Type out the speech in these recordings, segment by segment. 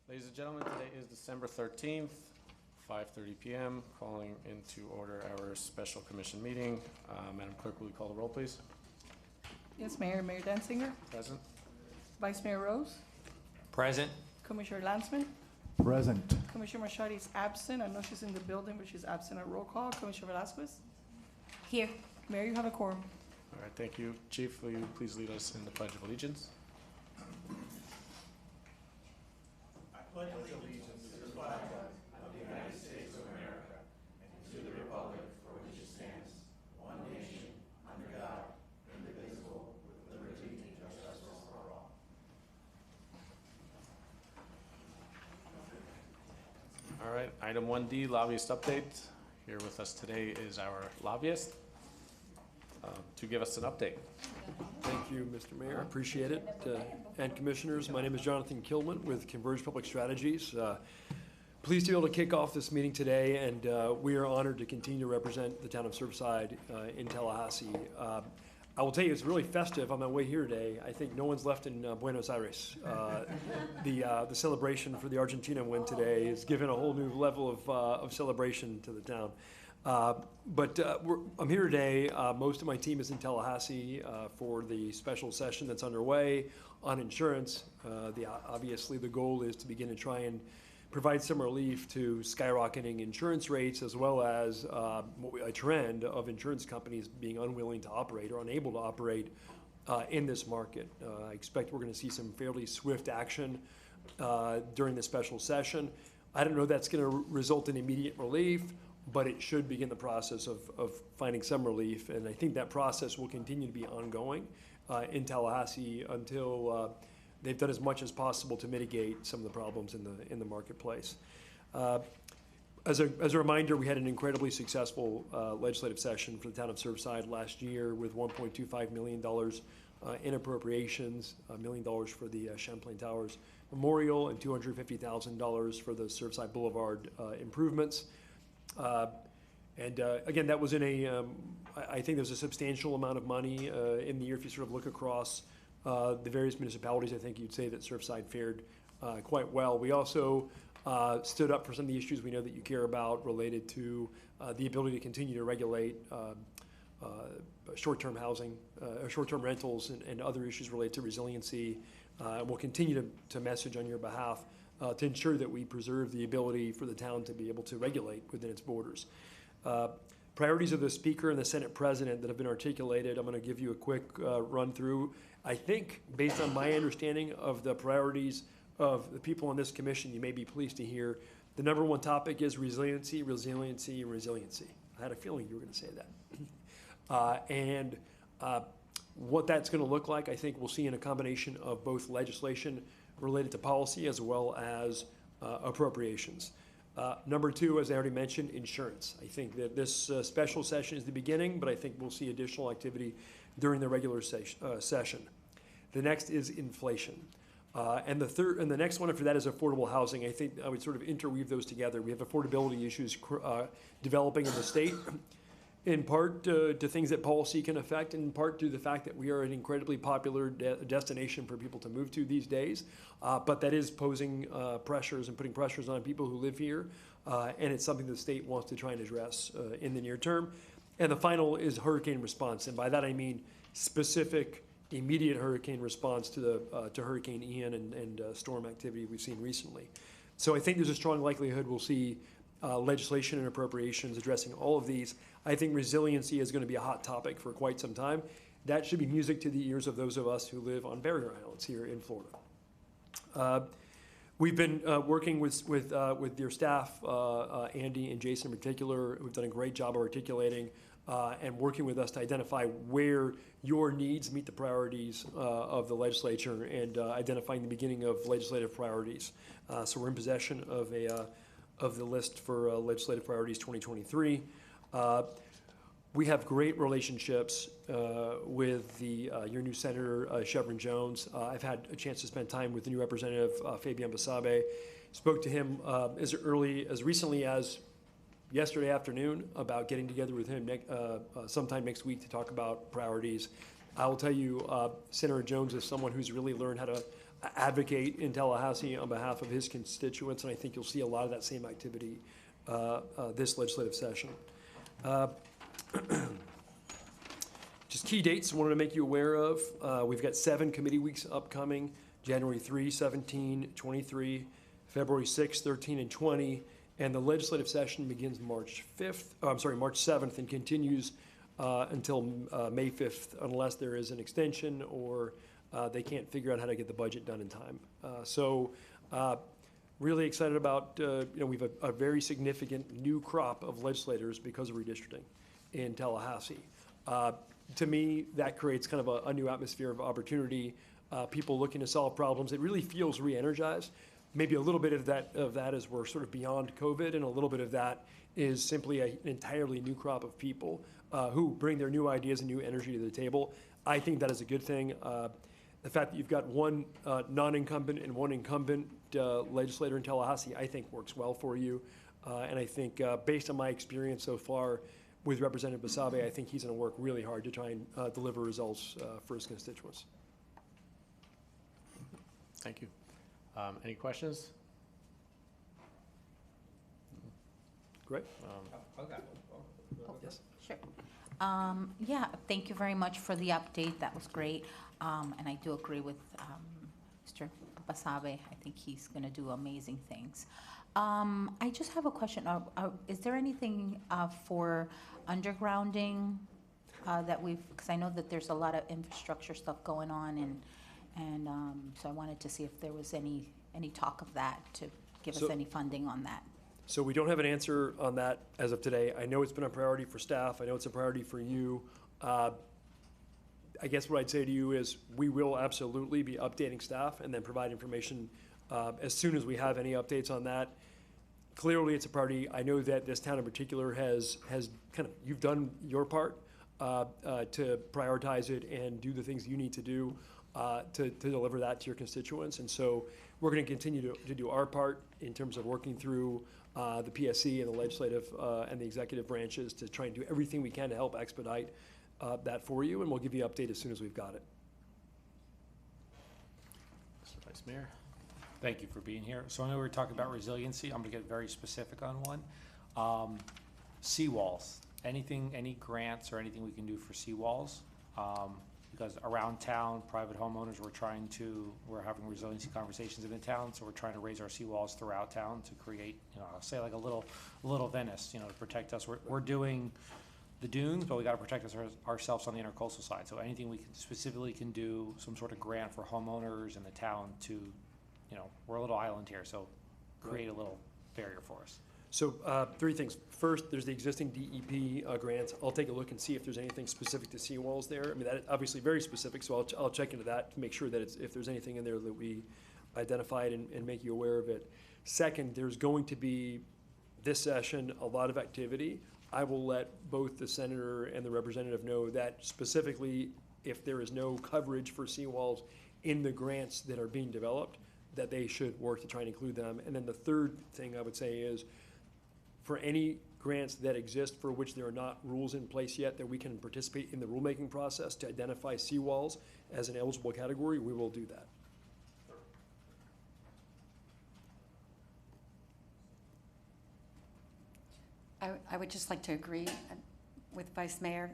Ladies and gentlemen, today is December 13th, 5:30 p.m. Calling into order our special commission meeting. Madam Clerk, will you call the roll, please? Yes, Mayor. Mayor Denzinger. Present. Vice Mayor Rose. Present. Commissioner Landsman. Present. Commissioner Machadi is absent. I know she's in the building, but she's absent at roll call. Commissioner Velasquez. Here. Mayor, you have a quorum. All right, thank you. Chief, will you please lead us in the Pledge of Allegiance? All right, item 1D, lobbyist update. Here with us today is our lobbyist to give us an update. Thank you, Mr. Mayor. I appreciate it. And Commissioners, my name is Jonathan Kilman with Converge Public Strategies. Pleased to be able to kick off this meeting today, and we are honored to continue to represent the town of Surfside in Tallahassee. I will tell you, it's really festive on my way here today. I think no one's left in Buenos Aires. The celebration for the Argentina win today has given a whole new level of celebration to the town. I'm here today. Most of my team is in Tallahassee for the special session that's underway on insurance. Obviously, the goal is to begin to try and provide some relief to skyrocketing insurance rates, as well as a trend of insurance companies being unwilling to operate or unable to operate in this market. I expect we're going to see some fairly swift action during the special session. I don't know that's going to result in immediate relief, but it should begin the process of finding some relief, and I think that process will continue to be ongoing in Tallahassee until they've done as much as possible to mitigate some of the problems in the marketplace. As a reminder, we had an incredibly successful legislative session for the town of Surfside last year with $1.25 million in appropriations, $1 million for the Champlain Towers Memorial, and $250,000 for the Surfside Boulevard improvements. Again, that was in I think there's a substantial amount of money in the year. If you sort of look across the various municipalities, I think you'd say that Surfside fared quite well. We also stood up for some of the issues we know that you care about related to the ability to continue to regulate short-term housing, short-term rentals, and other issues related to resiliency. We'll continue to message on your behalf to ensure that we preserve the ability for the town to be able to regulate within its borders. Priorities of the Speaker and the Senate President that have been articulated, I'm going to give you a quick run through. I think, based on my understanding of the priorities of the people on this commission, you may be pleased to hear the number one topic is resiliency, resiliency, resiliency. I had a feeling you were going to say that. What that's going to look like, I think we'll see in a combination of both legislation related to policy as well as appropriations. Number two, as I already mentioned, insurance. I think that this special session is the beginning, but I think we'll see additional activity during the regular session. The next is inflation. And the next one after that is affordable housing. I think I would sort of interweave those together. We have affordability issues developing in the state, in part to things that policy can affect, in part to the fact that we are an incredibly popular destination for people to move to these days. But that is posing pressures and putting pressures on people who live here. And it's something the state wants to try and address in the near term. And the final is hurricane response. And by that I mean specific, immediate hurricane response to Hurricane Ian and storm activity we've seen recently. So I think there's a strong likelihood we'll see legislation and appropriations addressing all of these. I think resiliency is going to be a hot topic for quite some time. That should be music to the ears of those of us who live on barrier islands here in Florida. We've been working with your staff, Andy and Jason in particular, who've done a great job of articulating and working with us to identify where your needs meet the priorities of the legislature and identifying the beginning of legislative priorities. So we're in possession of the list for legislative priorities 2023. We have great relationships with your new Senator, Chevron Jones. I've had a chance to spend time with the new Representative, Fabian Basabe. Spoke to him as recently as yesterday afternoon about getting together with him sometime next week to talk about priorities. I will tell you, Senator Jones is someone who's really learned advocate in Tallahassee on behalf of his constituents, and I think you'll see a lot of that same activity this legislative session. Just key dates I wanted to make you aware of. We've got 7 committee weeks upcoming, January 3, 17, 23, February 6, 13, and 20. And the legislative session begins March 7th and continues until May 5th, unless there is an extension or they can't figure out how to get the budget done in time. Really excited about, we have a very significant new crop of legislators because of redistricting in Tallahassee. To me, that creates kind of a new atmosphere of opportunity, people looking to solve problems. It really feels re-energized. Maybe a little bit of that is we're sort of beyond COVID, and a little bit of that is simply an entirely new crop of people who bring their new ideas and new energy to the table. I think that is a good thing. The fact that you've got one non-incumbent and one incumbent legislator in Tallahassee, I think works well for you. And I think based on my experience so far with Representative Basabe, I think he's going to work really hard to try and deliver results for his constituents. Thank you. Any questions? Great. Yes. Sure. Yeah, thank you very much for the update. That was great. And I do agree with Mr. Basabe. I think he's going to do amazing things. I just have a question. Is there anything for undergrounding that because I know that there's a lot of infrastructure stuff going on, and so I wanted to see if there was any talk of that to give us any funding on that. So we don't have an answer on that as of today. I know it's been a priority for staff. I know it's a priority for you. I guess what I'd say to you is we will absolutely be updating staff and then provide information as soon as we have any updates on that. Clearly, it's a priority. I know that this town in particular has kind of, you've done your part to prioritize it and do the things you need to do to deliver that to your constituents. And so we're going to continue to do our part in terms of working through the PSC and the legislative and the executive branches to try and do everything we can to help expedite that for you, and we'll give you an update as soon as we've got it. Mr. Vice Mayor. Thank you for being here. So I know we were talking about resiliency. I'm going to get very specific on one. Seawalls. Any grants or anything we can do for seawalls? Because around town, private homeowners, we're having resiliency conversations in the town, so we're trying to raise our seawalls throughout town to create, I'll say like a little Venice, to protect us. We're doing the dunes, but we got to protect ourselves on the intercoastal side. So anything we specifically can do, some sort of grant for homeowners in the town to, we're a little island here, so create a little barrier for us. So 3 things. First, there's the existing DEP grants. I'll take a look and see if there's anything specific to seawalls there. I mean, that is obviously very specific, so I'll check into that to make sure that if there's anything in there that we identified and make you aware of it. Second, there's going to be, this session, a lot of activity. I will let both the senator and the representative know that specifically if there is no coverage for seawalls in the grants that are being developed, that they should work to try and include them. And then the third thing I would say is, for any grants that exist for which there are not rules in place yet that we can participate in the rulemaking process to identify seawalls as an eligible category, we will do that. I would just like to agree with Vice Mayor.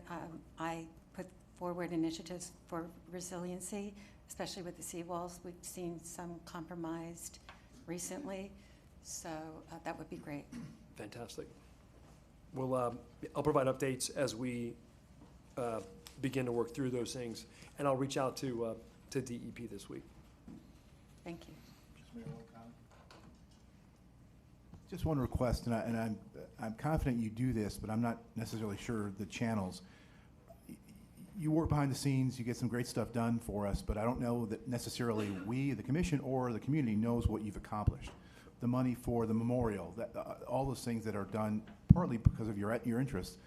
I put forward initiatives for resiliency, especially with the seawalls. We've seen some compromised recently, so that would be great. Fantastic. I'll provide updates as we begin to work through those things, and I'll reach out to DEP this week. Thank you. Just one request, and I'm confident you do this, but I'm not necessarily sure the channels. You work behind the scenes, you get some great stuff done for us, but I don't know that necessarily we, the commission, or the community knows what you've accomplished. The money for the memorial, all those things that are done partly because of your interest.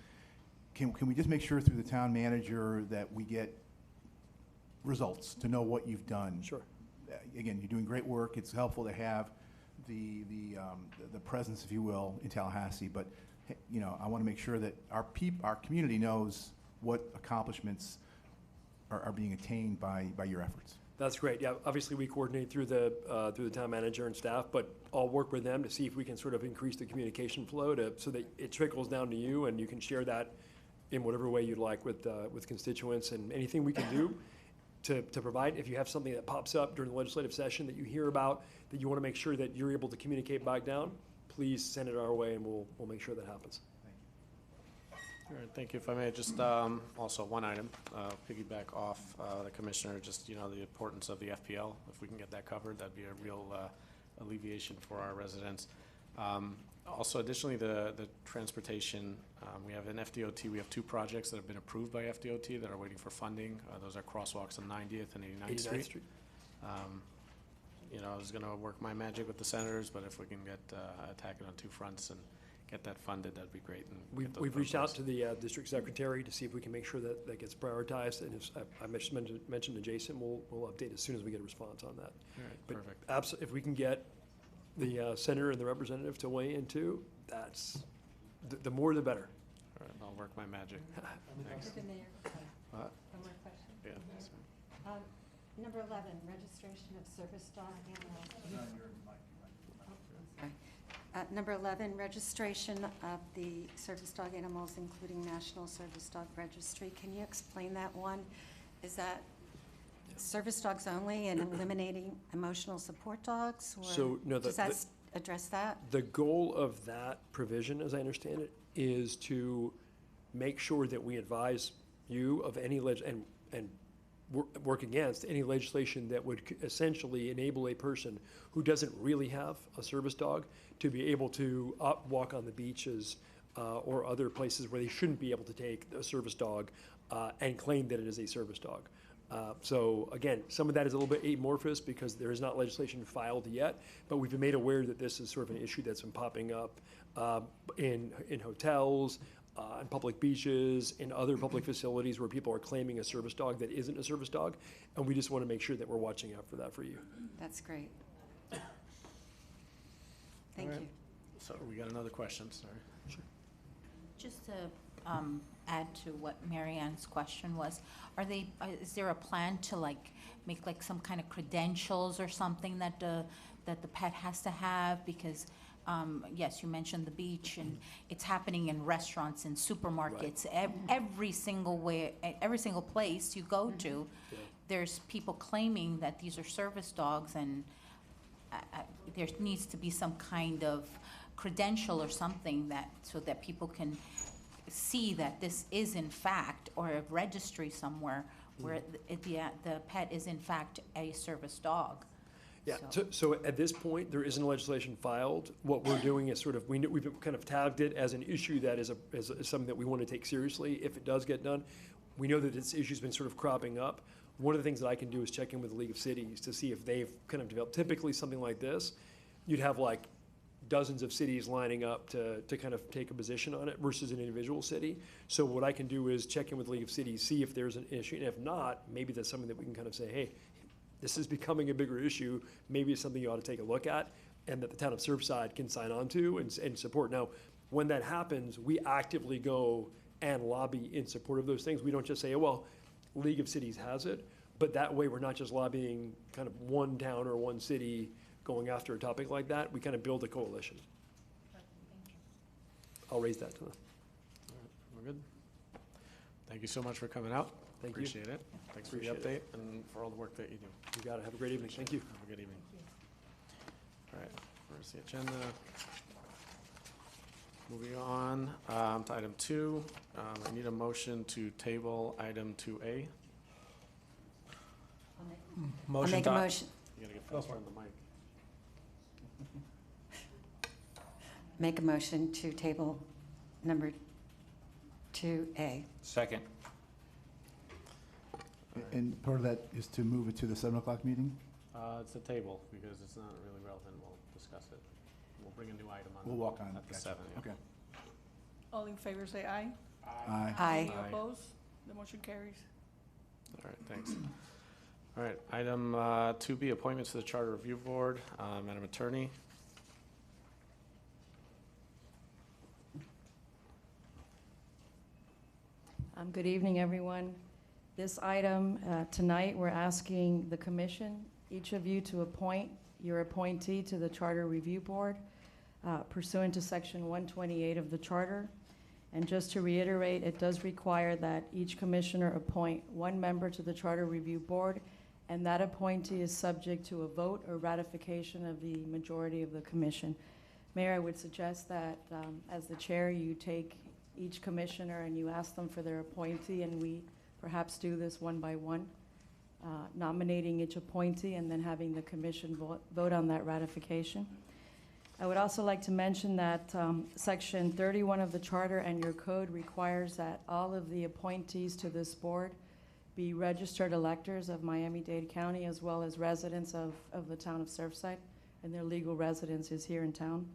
Can we just make sure through the town manager that we get results to know what you've done? Sure. Again, you're doing great work. It's helpful to have the presence, if you will, in Tallahassee. But I want to make sure that our community knows what accomplishments are being attained by your efforts. That's great. Yeah, obviously, we coordinate through the town manager and staff, but I'll work with them to see if we can sort of increase the communication flow so that it trickles down to you, and you can share that in whatever way you'd like with constituents, and anything we can do to provide. If you have something that pops up during the legislative session that you hear about, that you want to make sure that you're able to communicate back down, please send it our way, and we'll make sure that happens. All right, thank you. If I may, just also one item, piggyback off the commissioner, just, the importance of the FPL. If we can get that covered, that'd be a real alleviation for our residents. Also, additionally, the transportation, we have an FDOT, we have 2 projects that have been approved by FDOT that are waiting for funding. Those are crosswalks on 90th and 89th Street. I was gonna work my magic with the senators, but if we can attack it on 2 fronts and get that funded, that'd be great. And We've reached out to the district secretary to see if we can make sure that that gets prioritized, and I mentioned to Jason, we'll update as soon as we get a response on that. All right, But perfect. if we can get the senator and the representative to weigh in too, that's, the more the better. All right, I'll work my magic. Thanks. Mr. Mayor, What? one more question. Yeah, sorry. Number 11, registration of service dog animals. Number 11, registration of the service dog animals, including National Service Dog Registry. Can you explain that one? Is that service dogs only and eliminating emotional support dogs? Or So, no, does that address that? The goal of that provision, as I understand it, is to make sure that we advise you of any and work against any legislation that would essentially enable a person who doesn't really have a service dog to be able to walk on the beaches or other places where they shouldn't be able to take a service dog and claim that it is a service dog. So again, some of that is a little bit amorphous because there is not legislation filed yet, but we've been made aware that this is sort of an issue that's been popping up in hotels, on public beaches, in other public facilities where people are claiming a service dog that isn't a service dog, and we just want to make sure that we're watching out for that for you. That's great. Thank All right. you. So we got another question, sorry. Just to add to what Mary Ann's question was, is there a plan to make some kind of credentials or something that the pet has to have? Because, yes, you mentioned the beach, and it's happening in restaurants and supermarkets. Every single place you go to, there's people claiming that these are service dogs, and there needs to be some kind of credential or something so that people can see that this is in fact, or a registry somewhere where the pet is in fact a service dog. Yeah, so at this point, there isn't legislation filed. What we're doing is sort of, we've kind of tagged it as an issue that is something that we want to take seriously if it does get done. We know that this issue's been sort of cropping up. One of the things that I can do is check in with the League of Cities to see if they've kind of developed, typically something like this, you'd have like dozens of cities lining up to kind of take a position on it versus an individual city. So what I can do is check in with the League of Cities, see if there's an issue, and if not, maybe that's something that we can kind of say, hey, this is becoming a bigger issue, maybe it's something you ought to take a look at, and that the town of Surfside can sign on to and support. Now, when that happens, we actively go and lobby in support of those things. We don't just say, oh, well, League of Cities has it, but that way we're not just lobbying kind of one town or one city going after a topic like that. We kind of build a coalition. I'll raise that to them. All right, we're good. Thank you so much for coming out. Thank you. Appreciate it. Thanks for the Appreciate update and for all the work that you do. You got it. Have a great evening. Thank you. Have a good evening. All right, where's the agenda? Moving on to item 2. I need a motion to table item 2A. I'll make a motion, You gotta get faster on the mic. make a motion to table number 2A. Second. And part of that is to move it to the 7 o'clock meeting? It's a table because it's not really relevant. We'll discuss it. We'll bring a new item on. We'll walk on. At the Gotcha. 7, yeah. Okay. All in favor, say aye. Aye. Aye. Any Aye. opposed? The motion carries. All right, thanks. All right, item 2B, appointments to the Charter Review Board. Madam Attorney. Good evening, everyone. This item, tonight, we're asking the commission, each of you to appoint your appointee to the Charter Review Board pursuant to Section 128 of the Charter. And just to reiterate, it does require that each commissioner appoint one member to the Charter Review Board, and that appointee is subject to a vote or ratification of the majority of the commission. Mayor, I would suggest that, as the chair, you take each commissioner and you ask them for their appointee, and we perhaps do this one by one, nominating each appointee and then having the commission vote on that ratification. I would also like to mention that Section 31 of the Charter and your code requires that all of the appointees to this board be registered electors of Miami-Dade County, as well as residents of the town of Surfside, and their legal residence is here in town.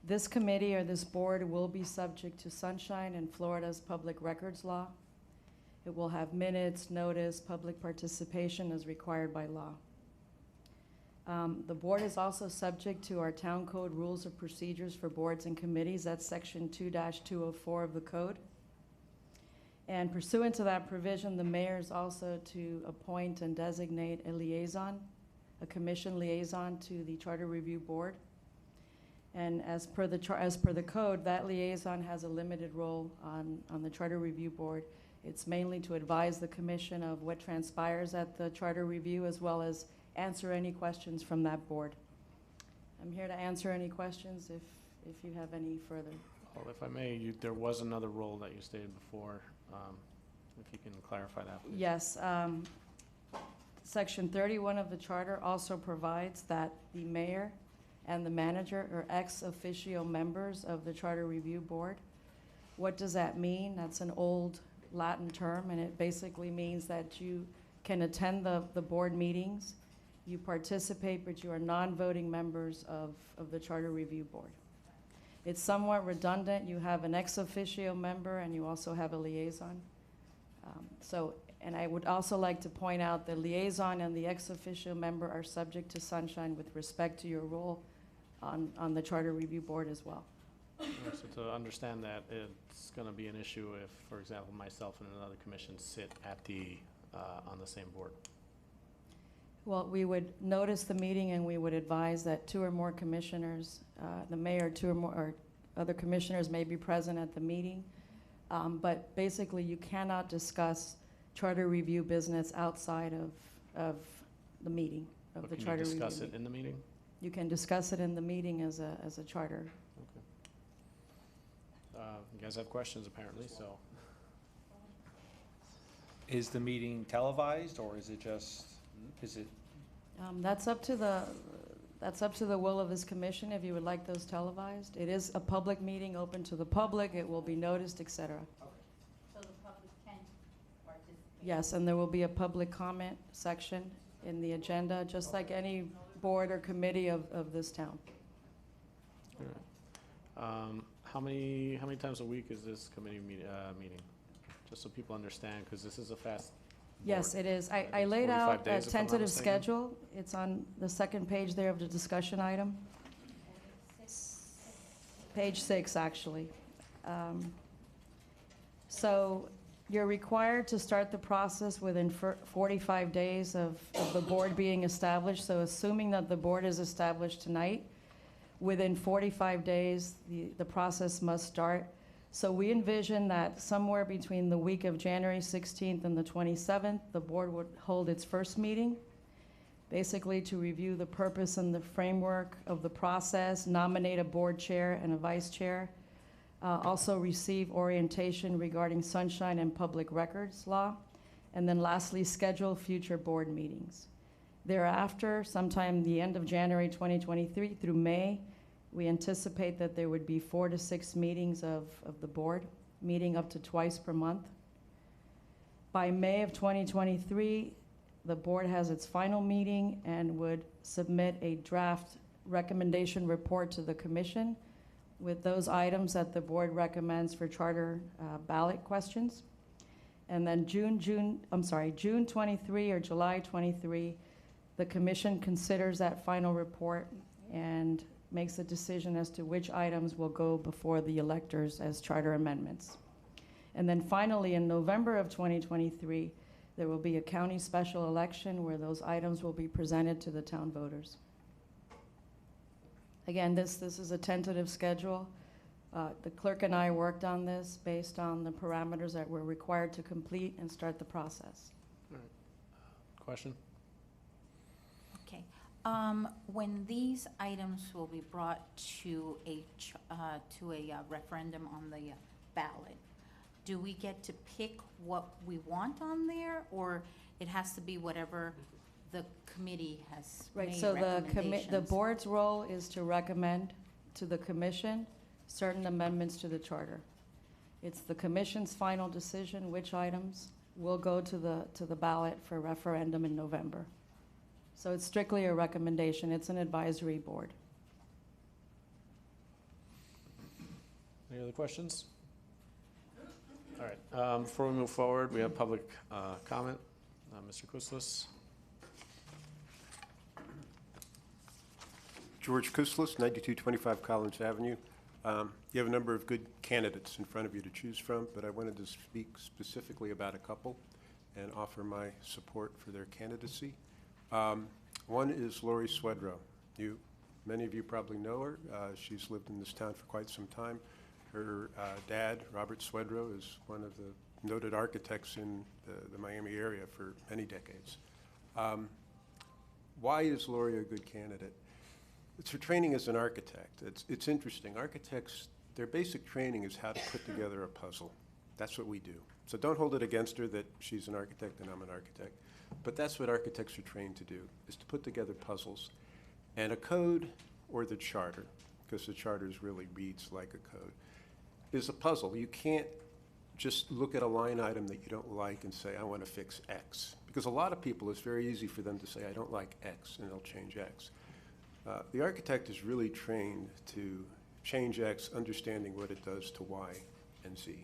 This committee or this board will be subject to Sunshine and Florida's public records law. It will have minutes, notice, public participation as required by law. The board is also subject to our town code rules of procedures for boards and committees. That's Section 2-204 of the code. And pursuant to that provision, the mayor is also to appoint and designate a liaison, a commission liaison to the Charter Review Board. And as per the code, that liaison has a limited role on the Charter Review Board. It's mainly to advise the commission of what transpires at the Charter Review, as well as answer any questions from that board. I'm here to answer any questions if you have any further. Well, if I may, there was another role that you stated before. If you can clarify that, please. Yes. Section 31 of the Charter also provides that the mayor and the manager are ex officio members of the Charter Review Board. What does that mean? That's an old Latin term, and it basically means that you can attend the board meetings, you participate, but you are non-voting members of the Charter Review Board. It's somewhat redundant. You have an ex officio member and you also have a liaison. And I would also like to point out the liaison and the ex officio member are subject to Sunshine with respect to your role on the Charter Review Board as well. So to understand that, it's going to be an issue if, for example, myself and another commission sit at on the same board. Well, we would notice the meeting and we would advise that two or more commissioners, the mayor, two or more or other commissioners may be present at the meeting. But basically, you cannot discuss Charter Review business outside of the meeting of the Charter Review. Can you discuss it meeting. in the meeting? You can discuss it in the meeting as a charter. You guys have questions apparently, so. Is the meeting televised, or is it just, That's up to the will of this commission, if you would like those televised. It is a public meeting, open to the public, it will be noticed, et cetera. So the public can participate? Yes, and there will be a public comment section in the agenda, just like any board or committee of this town. All right. How many times a week is this committee meeting? Just so people understand, because this is a fast. Yes, board. it is. I It's laid 45 out a days, if I'm not tentative mistaken. schedule. It's on the second page there of the discussion item. Page 6, actually. So you're required to start the process within 45 days of the board being established. So assuming that the board is established tonight, within 45 days, the process must start. So we envision that somewhere between the week of January 16th and the 27th, the board would hold its first meeting, basically to review the purpose and the framework of the process, nominate a board chair and a vice chair, also receive orientation regarding Sunshine and public records law, and then lastly, schedule future board meetings. Thereafter, sometime the end of January 2023 through May, we anticipate that there would be 4 to 6 meetings of the board, meeting up to twice per month. By May of 2023, the board has its final meeting and would submit a draft recommendation report to the commission with those items that the board recommends for charter ballot questions. And then June 23 or July 23, the commission considers that final report and makes a decision as to which items will go before the electors as charter amendments. And then finally, in November of 2023, there will be a county special election where those items will be presented to the town voters. Again, this is a tentative schedule. The clerk and I worked on this based on the parameters that we're required to complete and start the process. Question? Okay. When these items will be brought to a referendum on the ballot, do we get to pick what we want on there, or it has to be whatever the committee has Right, made so the recommendations? board's role is to recommend to the commission certain amendments to the charter. It's the commission's final decision which items will go to the ballot for referendum in November. So it's strictly a recommendation. It's an advisory board. Any other questions? All right, before we move forward, we have public comment. Mr. Kuslis? George Kuslis, 9225 Collins Avenue. You have a number of good candidates in front of you to choose from, but I wanted to speak specifically about a couple and offer my support for their candidacy. One is Lori Swedrow. Many of you probably know her. She's lived in this town for quite some time. Her dad, Robert Swedrow, is one of the noted architects in the Miami area for many decades. Why is Lori a good candidate? It's her training as an architect. It's interesting. Architects, their basic training is how to put together a puzzle. That's what we do. So don't hold it against her that she's an architect and I'm an architect. But that's what architects are trained to do, is to put together puzzles. And a code, or the charter, because the charter really reads like a code, is a puzzle. You can't just look at a line item that you don't like and say, I want to fix X. Because a lot of people, it's very easy for them to say, I don't like X, and they'll change X. The architect is really trained to change X, understanding what it does to Y and Z.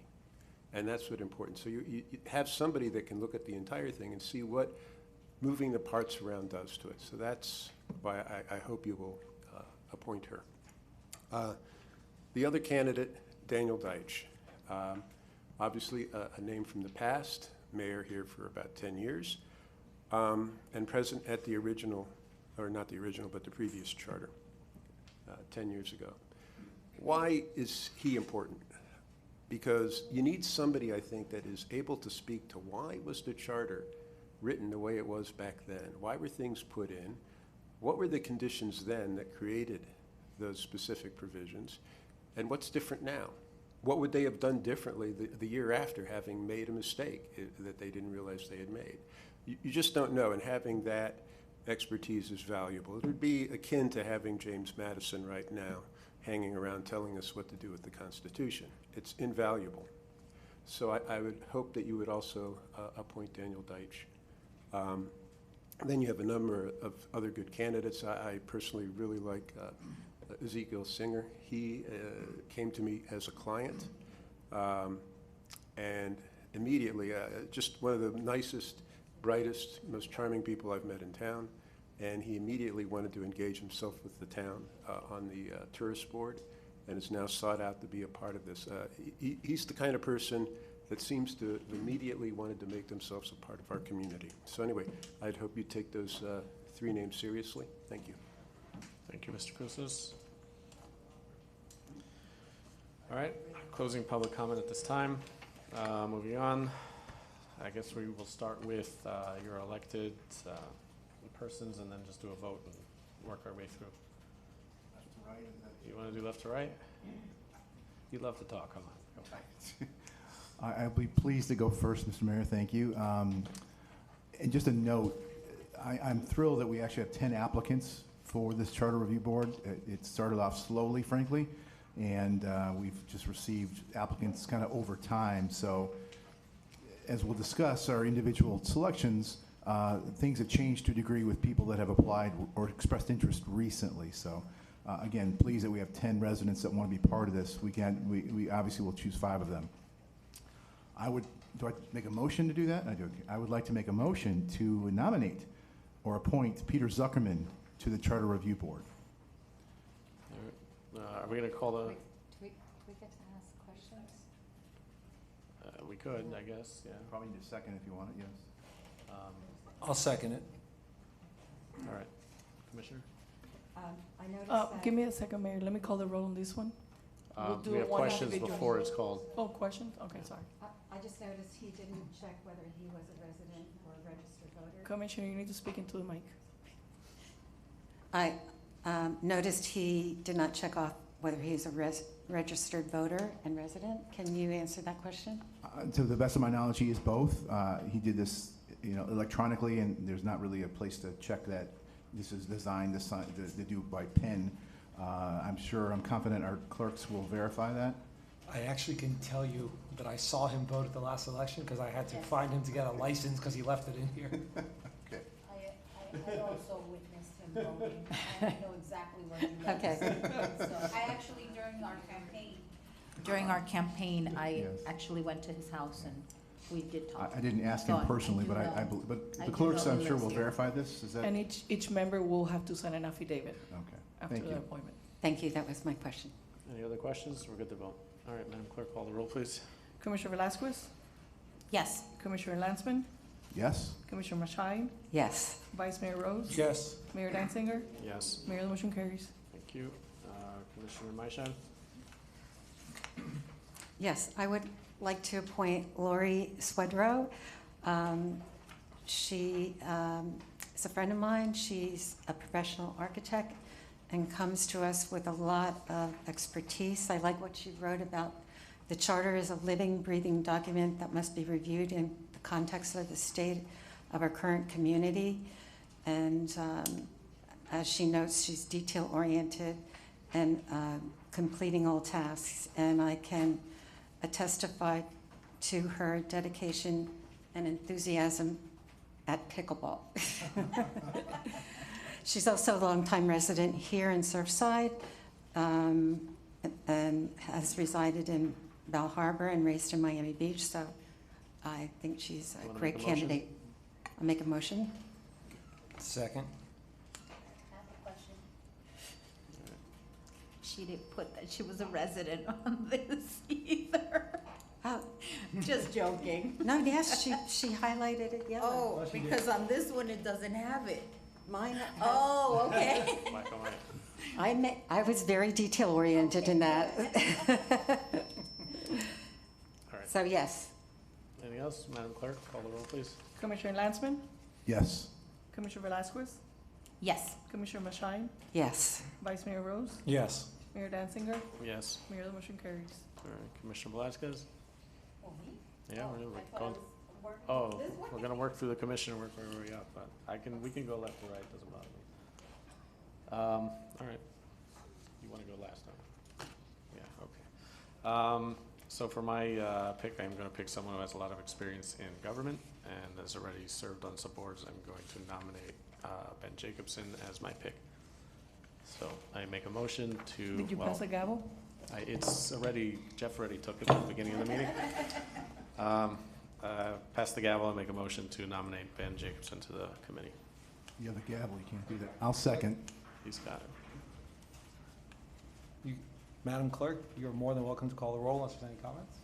And that's what's important. So you have somebody that can look at the entire thing and see what moving the parts around does to it. So that's why I hope you will appoint her. The other candidate, Daniel Deitch. Obviously a name from the past, mayor here for about 10 years, and present at the original, or not the original, but the previous charter 10 years ago. Why is he important? Because you need somebody, I think, that is able to speak to why was the charter written the way it was back then? Why were things put in? What were the conditions then that created those specific provisions? And what's different now? What would they have done differently the year after having made a mistake that they didn't realize they had made? You just don't know, and having that expertise is valuable. It would be akin to having James Madison right now hanging around telling us what to do with the Constitution. It's invaluable. So I would hope that you would also appoint Daniel Deitch. Then you have a number of other good candidates. I personally really like Ezekiel Singer. He came to me as a client, and immediately, just one of the nicest, brightest, most charming people I've met in town, and he immediately wanted to engage himself with the town on the tourist board, and is now sought out to be a part of this. He's the kind of person that seems to immediately wanted to make themselves a part of our community. So anyway, I'd hope you take those three names seriously. Thank you. Thank you, Mr. Kuslis. All right, closing public comment at this time. Moving on, I guess we will start with your elected persons and then just do a vote and work our way through. Left to right, is that? You want to do left to right? You love to talk, come on. Go. I'll be pleased to go first, Mr. Mayor, thank you. And just a note, I'm thrilled that we actually have 10 applicants for this Charter Review Board. It started off slowly, frankly, and we've just received applicants kind of over time. So as we'll discuss our individual selections, things have changed to a degree with people that have applied or expressed interest recently. So again, pleased that we have 10 residents that want to be part of this. We obviously will choose 5 of them. Do I make a motion to do that? I do. I would like to make a motion to nominate or appoint Peter Zuckerman to the Charter Review Board. Are we going to call the? Wait, do we get to ask questions? We could, I guess, yeah. Probably need a second if you want it, yes. I'll second it. All right. Commissioner? I noticed Give me a second, Mayor. Let me call the roll on this one. We'll do We it have one questions individual. before it's called. Oh, questions? Okay, sorry. I just noticed he didn't check whether he was a resident or a registered voter. Commissioner, you need to speak into the mic. I noticed he did not check off whether he's a registered voter and resident. Can you answer that question? To the best of my knowledge, he is both. He did this, electronically, and there's not really a place to check that. This is designed to do by pen. I'm confident our clerks will verify that. I actually can tell you that I saw him vote at the last election because I had to find him to get a license because he left it in here. Okay. I also witnessed him voting. I know exactly where he lives. Okay. So I actually, during our campaign, I Yes. actually went to his house and we did talk. I didn't ask So him I personally, do but know. but I the do clerks, know he I'm sure, lives will here. verify this. Is that? And each member will have to sign an affidavit Okay. after Thank the you. appointment. Thank you, that was my question. Any other questions? We're good to vote. All right, Madam Clerk, call the roll, please. Commissioner Velasquez, Yes, Commissioner Lansman, Yes? Commissioner Mashain, Yes. Vice Mayor Rose, Yes. Mayor Danziger, Yes. Mayor, the motion carries. Thank you. Commissioner Maishan? Yes, I would like to appoint Lori Swedrow. She is a friend of mine. She's a professional architect and comes to us with a lot of expertise. I like what she wrote about the charter is a living, breathing document that must be reviewed in the context of the state of our current community. And as she notes, she's detail-oriented and completing all tasks. And I can testify to her dedication and enthusiasm at pickleball. She's also a longtime resident here in Surfside and has resided in Bal Harbor and raised in Miami Beach, so I think she's a Wanna great make a motion? candidate. I'll make a motion. Second. I have a question. She didn't put that she was a resident on this either. Oh, Just joking. no, yes, she highlighted it yellow. Oh, because on this one it doesn't have it. Mine has, Oh, okay. Black and white. I was very detail-oriented in that. All right. So, yes. Anything else? Madam Clerk, call the roll, please. Commissioner Lansman, Yes. Commissioner Velasquez, Yes. Commissioner Mashain, Yes. Vice Mayor Rose, Yes. Mayor Danziger, Yes. Mayor, the motion carries. All right, Commissioner Velasquez? Yeah, we're going, we're gonna work through the commissioner, work our way up, but we can go left or right, doesn't bother me. All right. You wanna go last time? Yeah, okay. So for my pick, I'm gonna pick someone who has a lot of experience in government and has already served on some boards. I'm going to nominate Ben Jacobson as my pick. So I make a motion to. Did you well, pass the gavel? It's already, Jeff already took it at the beginning of the meeting. Pass the gavel and make a motion to nominate Ben Jacobson to the committee. You have the gavel, you can't do that. I'll second. He's got it. Madam Clerk, you're more than welcome to call the roll unless there's any comments.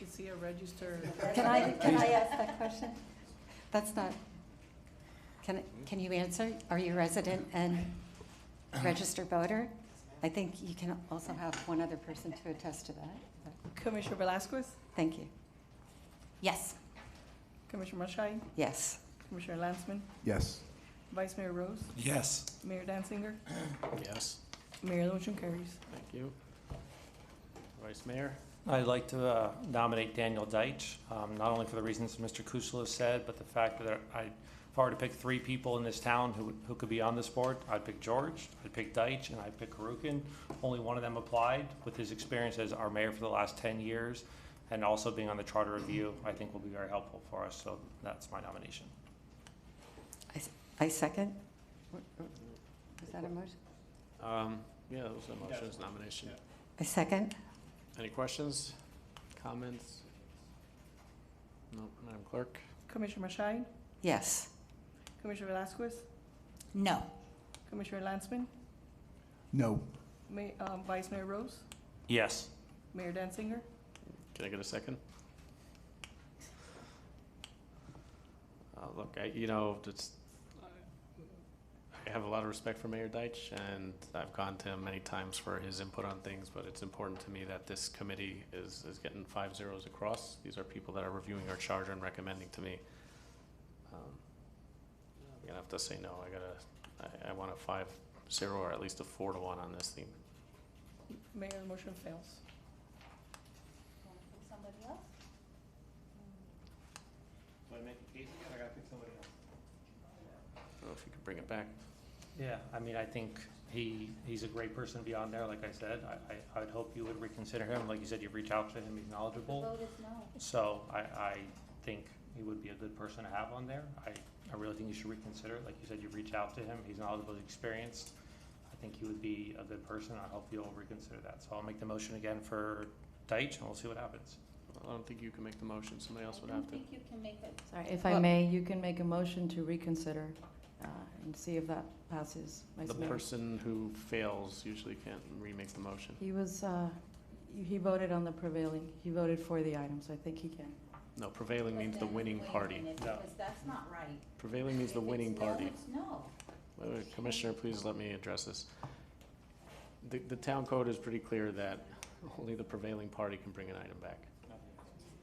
Is he a registered? Can I ask that question? That's not, can you answer? Are you a resident and registered voter? I think you can also have one other person to attest to that. but Commissioner Velasquez, Thank you. Yes. Commissioner Mashain, Yes. Commissioner Lansman, Yes. Vice Mayor Rose, Yes. Mayor Danziger, Yes, Mayor, the motion carries. thank you. Vice Mayor? I'd like to nominate Daniel Deitch, not only for the reasons Mr. Kusalo said, but the fact that if I were to pick three people in this town who could be on this board, I'd pick George, I'd pick Deitch, and I'd pick Karukin. Only one of them applied. With his experience as our mayor for the last 10 years, and also being on the charter review, I think will be very helpful for us, so that's my nomination. I second. Was that a motion? Yeah, that was a motion, it's nomination. I second. Any questions, comments? No, Madam Clerk? Commissioner Mashain, Yes. Commissioner Velasquez, No. Commissioner Lansman, No. Vice Mayor Rose, Yes. Mayor Danziger, Can I get a second? Look, you know, I have a lot of respect for Mayor Deitch, and I've gone to him many times for his input on things, but it's important to me that this committee is getting 5 zeros across. These are people that are reviewing our charter and recommending to me. I'm gonna have to say no. I want a 5-0 or at least a 4-1 on this theme. Mayor, the motion fails. Somebody else? Do I make a case again? I gotta pick somebody else. I don't know if you could bring it back. Yeah, I mean, I think he's a great person to be on there, like I said. I would hope you would reconsider him. Like you said, you've reached out to him, he's knowledgeable. Vote is no. So I think he would be a good person to have on there. I really think you should reconsider it. Like you said, you've reached out to him, he's knowledgeable, experienced. I think he would be a good person. I hope you'll reconsider that. So I'll make the motion again for Deitch, and we'll see what happens. I don't think you can make the motion. Somebody else would I have don't to. think you can make it. Sorry, if I may, you can make a motion to reconsider and see if that passes. Vice The Mayor. person who fails usually can't remake the motion. He was, he voted on the prevailing, he voted for the item, so I think he can. No, prevailing But means the then, winning wait a party. minute, No. Because that's not right. Prevailing means the If winning it's no, party. it's no. Wait, wait, Commissioner, please let me address this. The town code is pretty clear that only the prevailing party can bring an item back.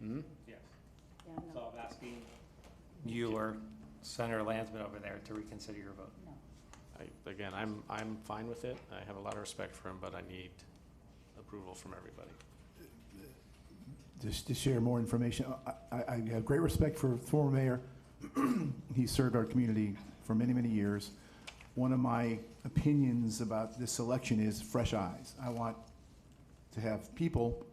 Hmm? Yes. Yeah, So I'm asking you or Senator Landsman over there to reconsider your vote. Again, I'm fine with it. I have a lot of respect for him, but I need approval from everybody. Just to share more information, I have great respect for former mayor. He served our community for many, many years. One of my opinions about this election is fresh eyes. I want to have people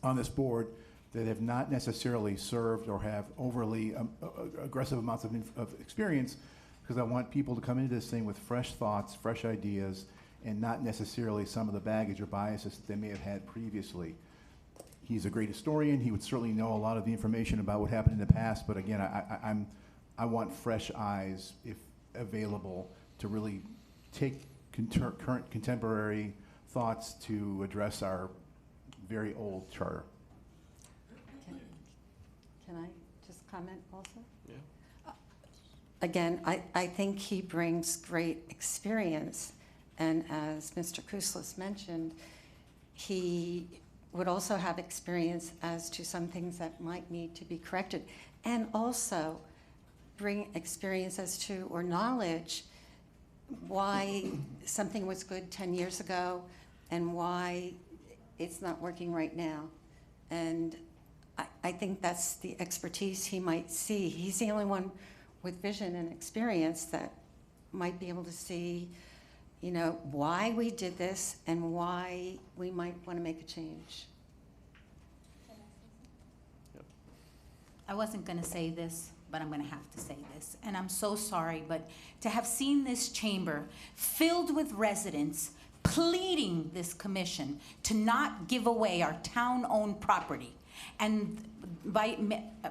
on this board that have not necessarily served or have overly aggressive amounts of experience, because I want people to come into this thing with fresh thoughts, fresh ideas, and not necessarily some of the baggage or biases that they may have had previously. He's a great historian. He would certainly know a lot of the information about what happened in the past, but again, I want fresh eyes, if available, to really take current contemporary thoughts to address our very old charter. Can I just comment also? Yeah. Again, I think he brings great experience, and as Mr. Kuslis mentioned, he would also have experience as to some things that might need to be corrected, and also bring experience as to, or knowledge, why something was good 10 years ago and why it's not working right now. And I think that's the expertise he might see. He's the only one with vision and experience that might be able to see, you know, why we did this and why we might want to make a change. I wasn't going to say this, but I'm going to have to say this. And I'm so sorry, but to have seen this chamber filled with residents pleading this commission to not give away our town-owned property, and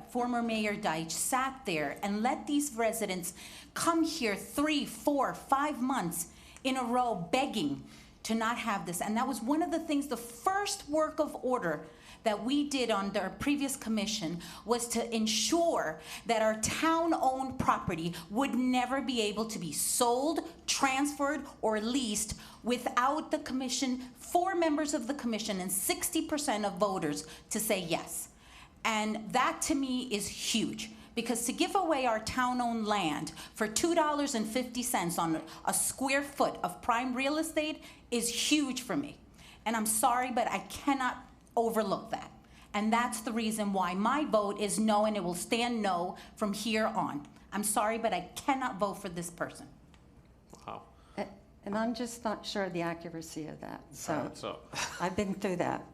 former Mayor Deitch sat there and let these residents come here 3, 4, 5 months in a row begging to not have this. And that was one of the things, the first work of order that we did on our previous commission was to ensure that our town-owned property would never be able to be sold, transferred, or leased without the commission, 4 members of the commission and 60% of voters to say yes. And that to me is huge, because to give away our town-owned land for $2.50 on a square foot of prime real estate is huge for me. And I'm sorry, but I cannot overlook that. And that's the reason why my vote is no, and it will stand no from here on. I'm sorry, but I cannot vote for this person. Wow. And I'm just not sure of the accuracy of that. All So right, so, I've been through that.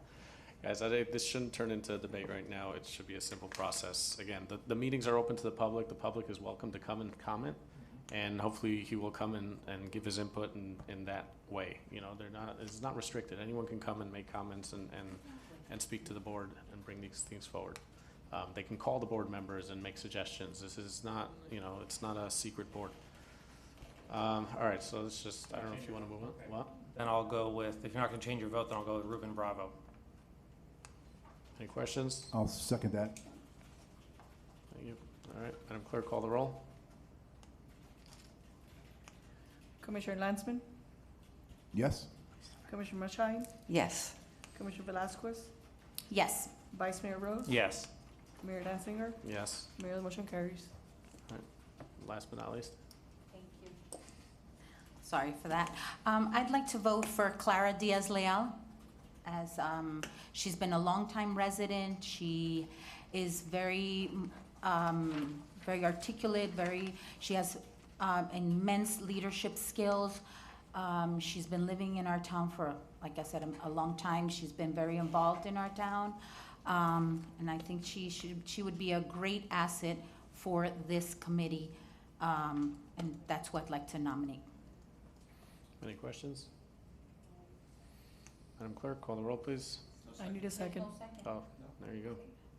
guys, I think this shouldn't turn into a debate right now. It should be a simple process. Again, the meetings are open to the public. The public is welcome to come and comment. And hopefully he will come and give his input in that way. You know, it's not restricted. Anyone can come and make comments and speak to the board and bring these things forward. They can call the board members and make suggestions. This is not, you know, it's not a secret board. All right, so let's just, I don't know if you want to move on. What? Then I'll go with, if you're not gonna change your vote, then I'll go with Ruben Bravo. Any questions? I'll second that. Thank you. All right, Madam Clerk, call the roll. Commissioner Lansman, Yes? Commissioner Mashain, Yes. Commissioner Velasquez, Yes. Vice Mayor Rose, Yes. Mayor Danziger, Yes. Mayor, the motion carries. Last but not least. Thank you. Sorry for that. I'd like to vote for Clara Diaz-Leal, as she's been a longtime resident. She is very articulate, she has immense leadership skills. She's been living in our town for, like I said, a long time. She's been very involved in our town. And I think she would be a great asset for this committee. And that's who I'd like to nominate. Any questions? Madam Clerk, call the roll, please. I need a second. Oh, there you go.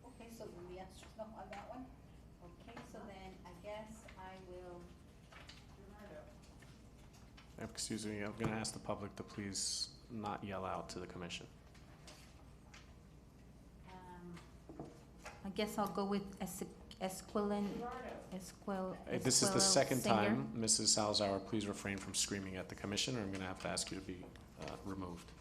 Okay, so the answer's no on that one? Okay, so then I guess I will. Excuse me, I'm going to ask the public to please not yell out to the commission. I guess I'll go with Esquilin. This is the second Singer. time, Mrs. Salzauer, please refrain from screaming at the commission, or I'm going to have to ask you to be removed.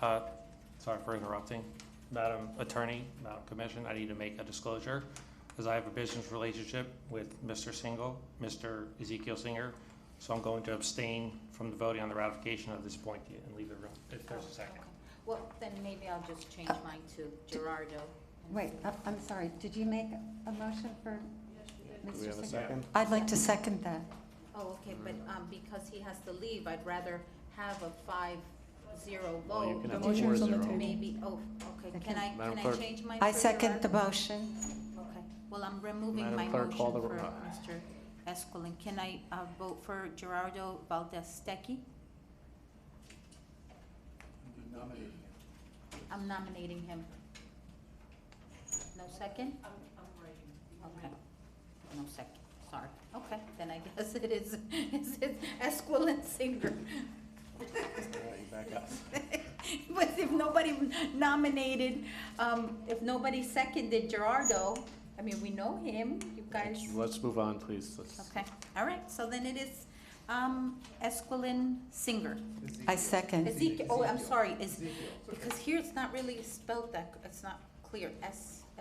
Sorry for interrupting. Madam Attorney, Madam Commission, I need to make a disclosure, because I have a business relationship with Mr. Ezekiel Singer, so I'm going to abstain from the voting on the ratification of this appointee and leave the room, if there's a second. Okay. Well, then maybe I'll just change mine to Gerardo. Wait, I'm sorry, did you make a motion for Do we Mr. have a Singer? second? I'd like to second that. Oh, okay, but because he has to leave, I'd rather have a 5-0 Well, you vote. can The have motion is on the 4-0. table. Maybe, okay, can I Madam Clerk. change mine I for second the Gerardo? motion. Okay, well, I'm removing Madam my Clerk, motion call the for ro- Mr. Esquilin. Can I vote for Gerardo Valdez-Stecky? I'm nominating him. No second? Okay, no second, sorry. Okay, then I guess it is Esquilin Singer. All right, you back up. But if nobody nominated, if nobody seconded Gerardo, I mean, we know him, you guys. Let's move on, please. Okay, all right, so then it is Esquilin Singer. I second. Ezekiel, oh, I'm sorry, because here it's not really spelled that, it's not clear,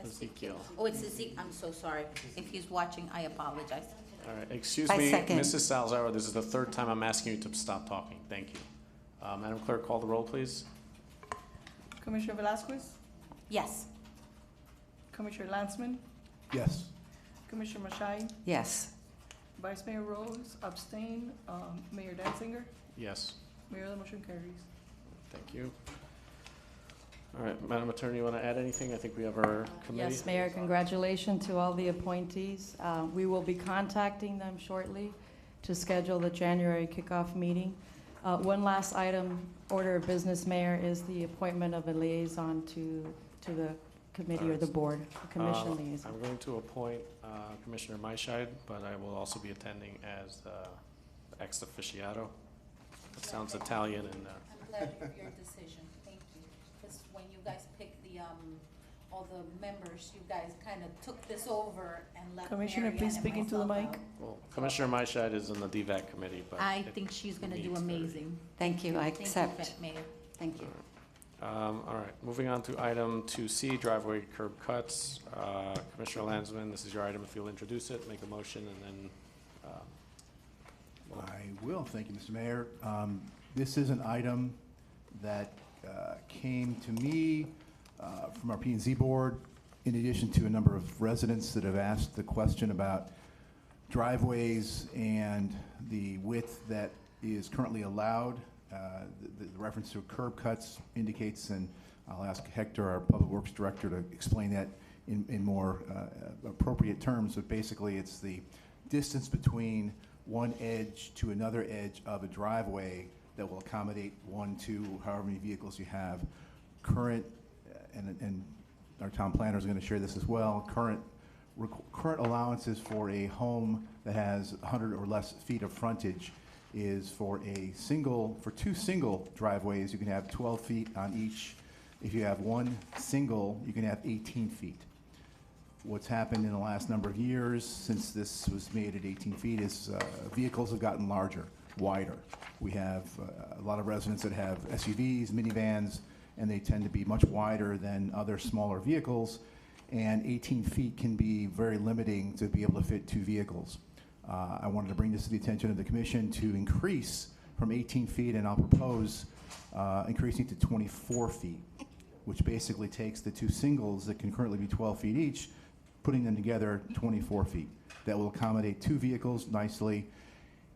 Ezekiel. Oh, it's Ezekiel, I'm so sorry. If he's watching, I apologize. All right, excuse I me, second. Mrs. Salzauer, this is the third time I'm asking you to stop talking. Thank you. Madam Clerk, call the roll, please. Commissioner Velasquez, Yes. Commissioner Lansman, Yes. Commissioner Mashain, Yes. Vice Mayor Rose, abstain, Mayor Danziger, Yes, Mayor, the motion carries. thank you. All right, Madam Attorney, you want to add anything? I think we have our committee. Yes, Mayor, congratulations to all the appointees. We will be contacting them shortly to schedule the January kickoff meeting. One last item, order of business, Mayor, is the appointment of a liaison to the committee or the board, the commission liaison. I'm going to appoint Commissioner Maischeid, but I will also be attending as ex officiato. That sounds Italian and I'm glad of your decision, thank you. Because when you guys picked all the members, you guys kind of took this over and left Commissioner, Marianne please and speak into the myself mic. out. well, Commissioner Maischeid is in the DVAC committee, but. I it think she's gonna do needs better. amazing. Thank you, I Thank you, accept. Mayor. Thank you. All right, moving on to item 2C, driveway curb cuts. Commissioner Landsman, this is your item. If you'll introduce it, make a motion, and then, I will, thank you, Mr. Mayor. This is an item that came to me from our P&Z board, in addition to a number of residents that have asked the question about driveways and the width that is currently allowed. The reference to curb cuts indicates, and I'll ask Hector, our Public Works Director, to explain that in more appropriate terms, but basically it's the distance between one edge to another edge of a driveway that will accommodate 1, 2, however many vehicles you have. Current, and our town planner is going to share this as well, current allowances for a home that has 100 or less feet of frontage is for two single driveways, you can have 12 feet on each. If you have one single, you can have 18 feet. What's happened in the last number of years, since this was made at 18 feet, is vehicles have gotten larger, wider. We have a lot of residents that have SUVs, minivans, and they tend to be much wider than other smaller vehicles, and 18 feet can be very limiting to be able to fit 2 vehicles. I wanted to bring this to the attention of the commission to increase from 18 feet, and I'll propose increasing to 24 feet, which basically takes the 2 singles that can currently be 12 feet each, putting them together 24 feet. That will accommodate 2 vehicles nicely.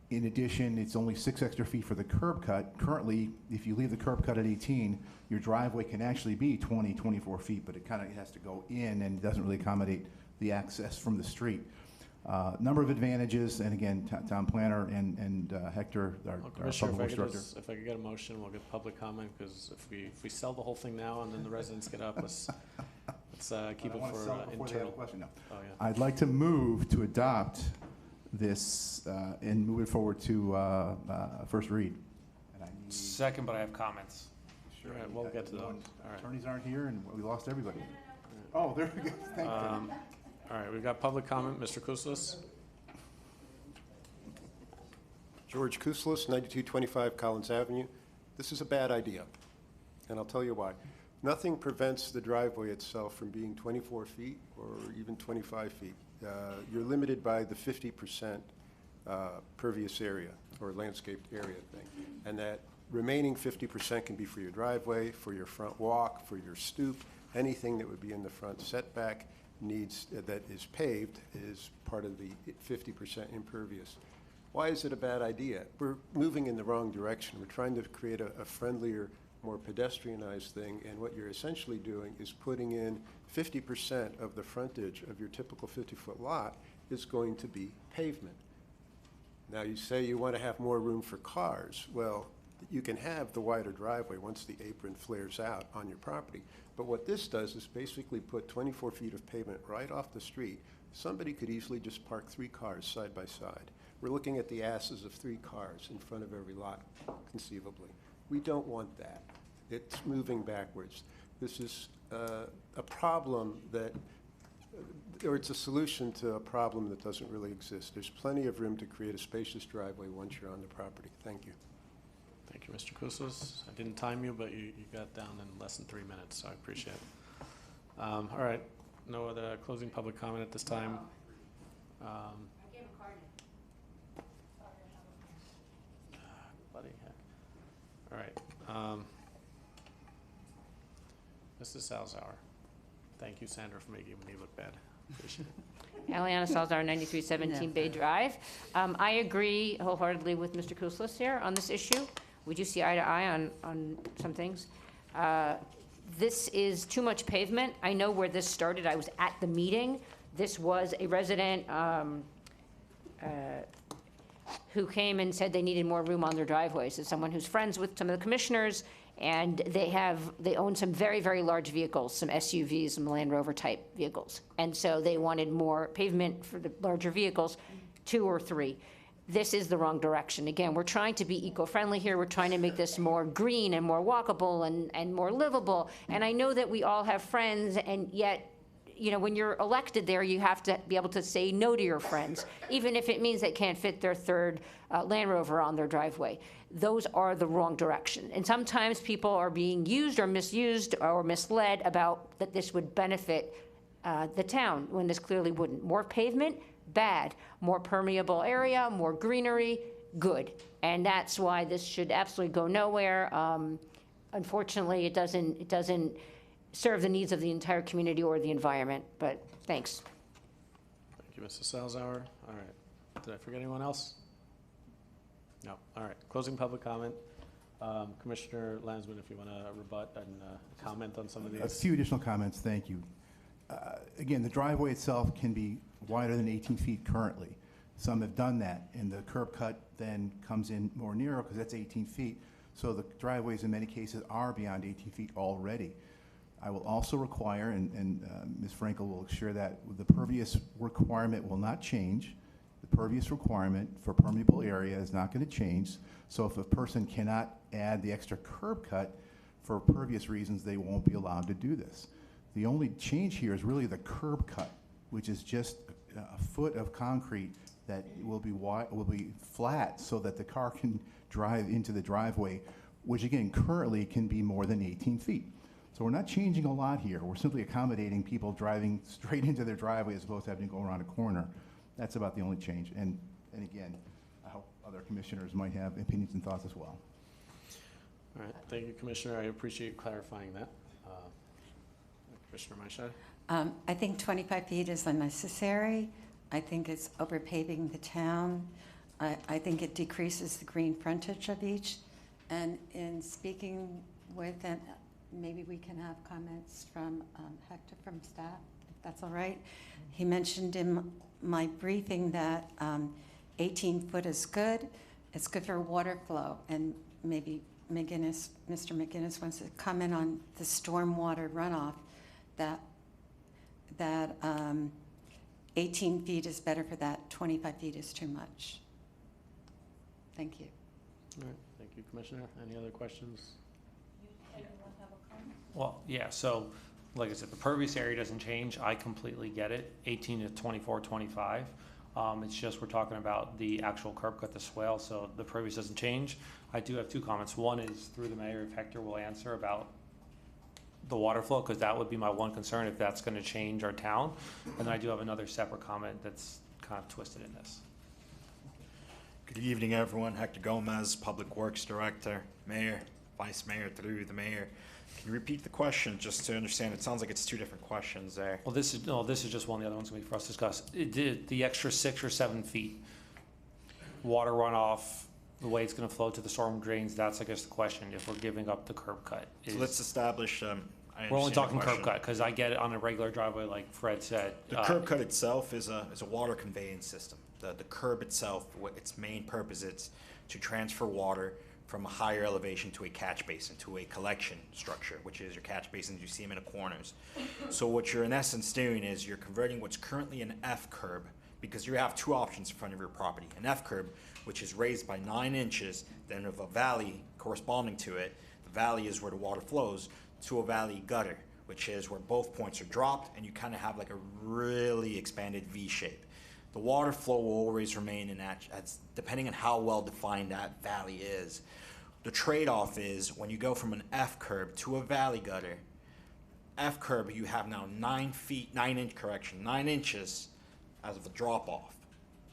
In addition, it's only 6 extra feet for the curb cut. Currently, if you leave the curb cut at 18, your driveway can actually be 20, 24 feet, but it kind of has to go in and doesn't really accommodate the access from the street. Number of advantages, and again, town planner and Hector, our Commissioner, public works director. if I could get a motion, we'll get public comment, because if we sell the whole thing now and then the residents get up, let's keep it for internal. Question, no. Oh, yeah. I'd like to move to adopt this and move it forward to first read. And I need- Second, but I have comments. All right, we'll get to those. All right. Attorneys aren't here, and we lost everybody. Oh, there we go. Thank you. All right, we've got public comment. Mr. Kouslis? George Kouslis, 9225 Collins Avenue. This is a bad idea, and I'll tell you why. Nothing prevents the driveway itself from being 24 feet or even 25 feet. You're limited by the 50% pervious area or landscaped area thing. And that remaining 50% can be for your driveway, for your front walk, for your stoop, anything that would be in the front setback needs, that is paved, is part of the 50% impervious. Why is it a bad idea? We're moving in the wrong direction. We're trying to create a friendlier, more pedestrianized thing, and what you're essentially doing is putting in 50% of the frontage of your typical 50-foot lot is going to be pavement. Now, you say you want to have more room for cars. Well, you can have the wider driveway once the apron flares out on your property. But what this does is basically put 24 feet of pavement right off the street. Somebody could easily just park 3 cars side by side. We're looking at the asses of 3 cars in front of every lot, conceivably. We don't want that. It's moving backwards. This is a problem that, or it's a solution to a problem that doesn't really exist. There's plenty of room to create a spacious driveway once you're on the property. Thank you. Thank you, Mr. Kouslis. I didn't time you, but you got down in less than 3 minutes, so I appreciate it. All right, no other closing public comment at this time. Bloody heck. All right. Mrs. Salzauer. Thank you, Sandra, for making me look bad. Appreciate it. Aliana Salzar, 9317 Bay Drive. I agree wholeheartedly with Mr. Kouslis here on this issue. We do see eye to eye on some things. This is too much pavement. I know where this started. I was at the meeting. This was a resident who came and said they needed more room on their driveways. It's someone who's friends with some of the commissioners, and they own some very, very large vehicles, some SUVs, some Land Rover type vehicles. And so they wanted more pavement for the larger vehicles, 2 or 3. This is the wrong direction. Again, we're trying to be eco-friendly here. We're trying to make this more green and more walkable and more livable. And I know that we all have friends, and yet, you know, when you're elected there, you have to be able to say no to your friends, even if it means they can't fit their 3rd Land Rover on their driveway. Those are the wrong direction. And sometimes people are being used or misused or misled about that this would benefit the town, when this clearly wouldn't. More pavement, bad. More permeable area, more greenery, good. And that's why this should absolutely go nowhere. Unfortunately, it doesn't serve the needs of the entire community or the environment, but thanks. Thank you, Mrs. Salzauer. All right. Did I forget anyone else? No. All right. Closing public comment. Commissioner Landsman, if you want to rebut and comment on some of these. A few additional comments, thank you. Again, the driveway itself can be wider than 18 feet currently. Some have done that, and the curb cut then comes in more narrow because that's 18 feet. So the driveways in many cases are beyond 18 feet already. I will also require, and Ms. Frankel will assure that the pervious requirement will not change. The pervious requirement for permeable area is not going to change. So if a person cannot add the extra curb cut for pervious reasons, they won't be allowed to do this. The only change here is really the curb cut which is just a foot of concrete that will be flat so that the car can drive into the driveway, which again, currently can be more than 18 feet. So we're not changing a lot here. We're simply accommodating people driving straight into their driveway as opposed to having to go around a corner. That's about the only change. And again, I hope other commissioners might have opinions and thoughts as well. All right, thank you, Commissioner. I appreciate you clarifying that. Commissioner Maishad? I think 25 feet is unnecessary. I think it's overpaving the town. I think it decreases the green frontage of each. And in speaking with, and maybe we can have comments from Hector from staff, if that's all right. He mentioned in my briefing that 18 foot is good. It's good for water flow. And maybe Mr. McGinnis wants to comment on the stormwater runoff, that 18 feet is better for that, 25 feet is too much. Thank you. All right, thank you, Commissioner. Any other questions? Well, yeah, so, like I said, the pervious area doesn't change. I completely get it, 18 to 24, 25. It's just we're talking about the actual curb cut, the swale, so the pervious doesn't change. I do have two comments. One is through the mayor, if Hector will answer about the water flow, because that would be my one concern if that's going to change our town. And then I do have another separate comment that's kind of twisted in this. Good evening, everyone. Hector Gomez, Public Works Director, Mayor, Vice Mayor, through the Mayor. Can you repeat the question just to understand? It sounds like it's two different questions there. Well, this is just one. The other one's going to be for us to discuss. It did the extra 6 or 7 feet water runoff, the way it's going to flow to the storm drains. That's, I guess, the question. If we're giving up the curb cut, So let's establish. We're only talking curb cut because I get it on a regular driveway, like Fred said. The curb cut itself is a water conveyance system. The curb itself, its main purpose is to transfer water from a higher elevation to a catch basin, to a collection structure, which is your catch basins. You see them in the corners. So what you're in essence doing is you're converting what's currently an F curb, because you have two options in front of your property. An F curb, which is raised by 9 inches, then of a valley corresponding to it. The valley is where the water flows, to a valley gutter, which is where both points are dropped and you kind of have like a really expanded V shape. The water flow will always remain in that, depending on how well defined that valley is. The trade-off is when you go from an F curb to a valley gutter, F curb, you have now 9 inches as of a drop-off.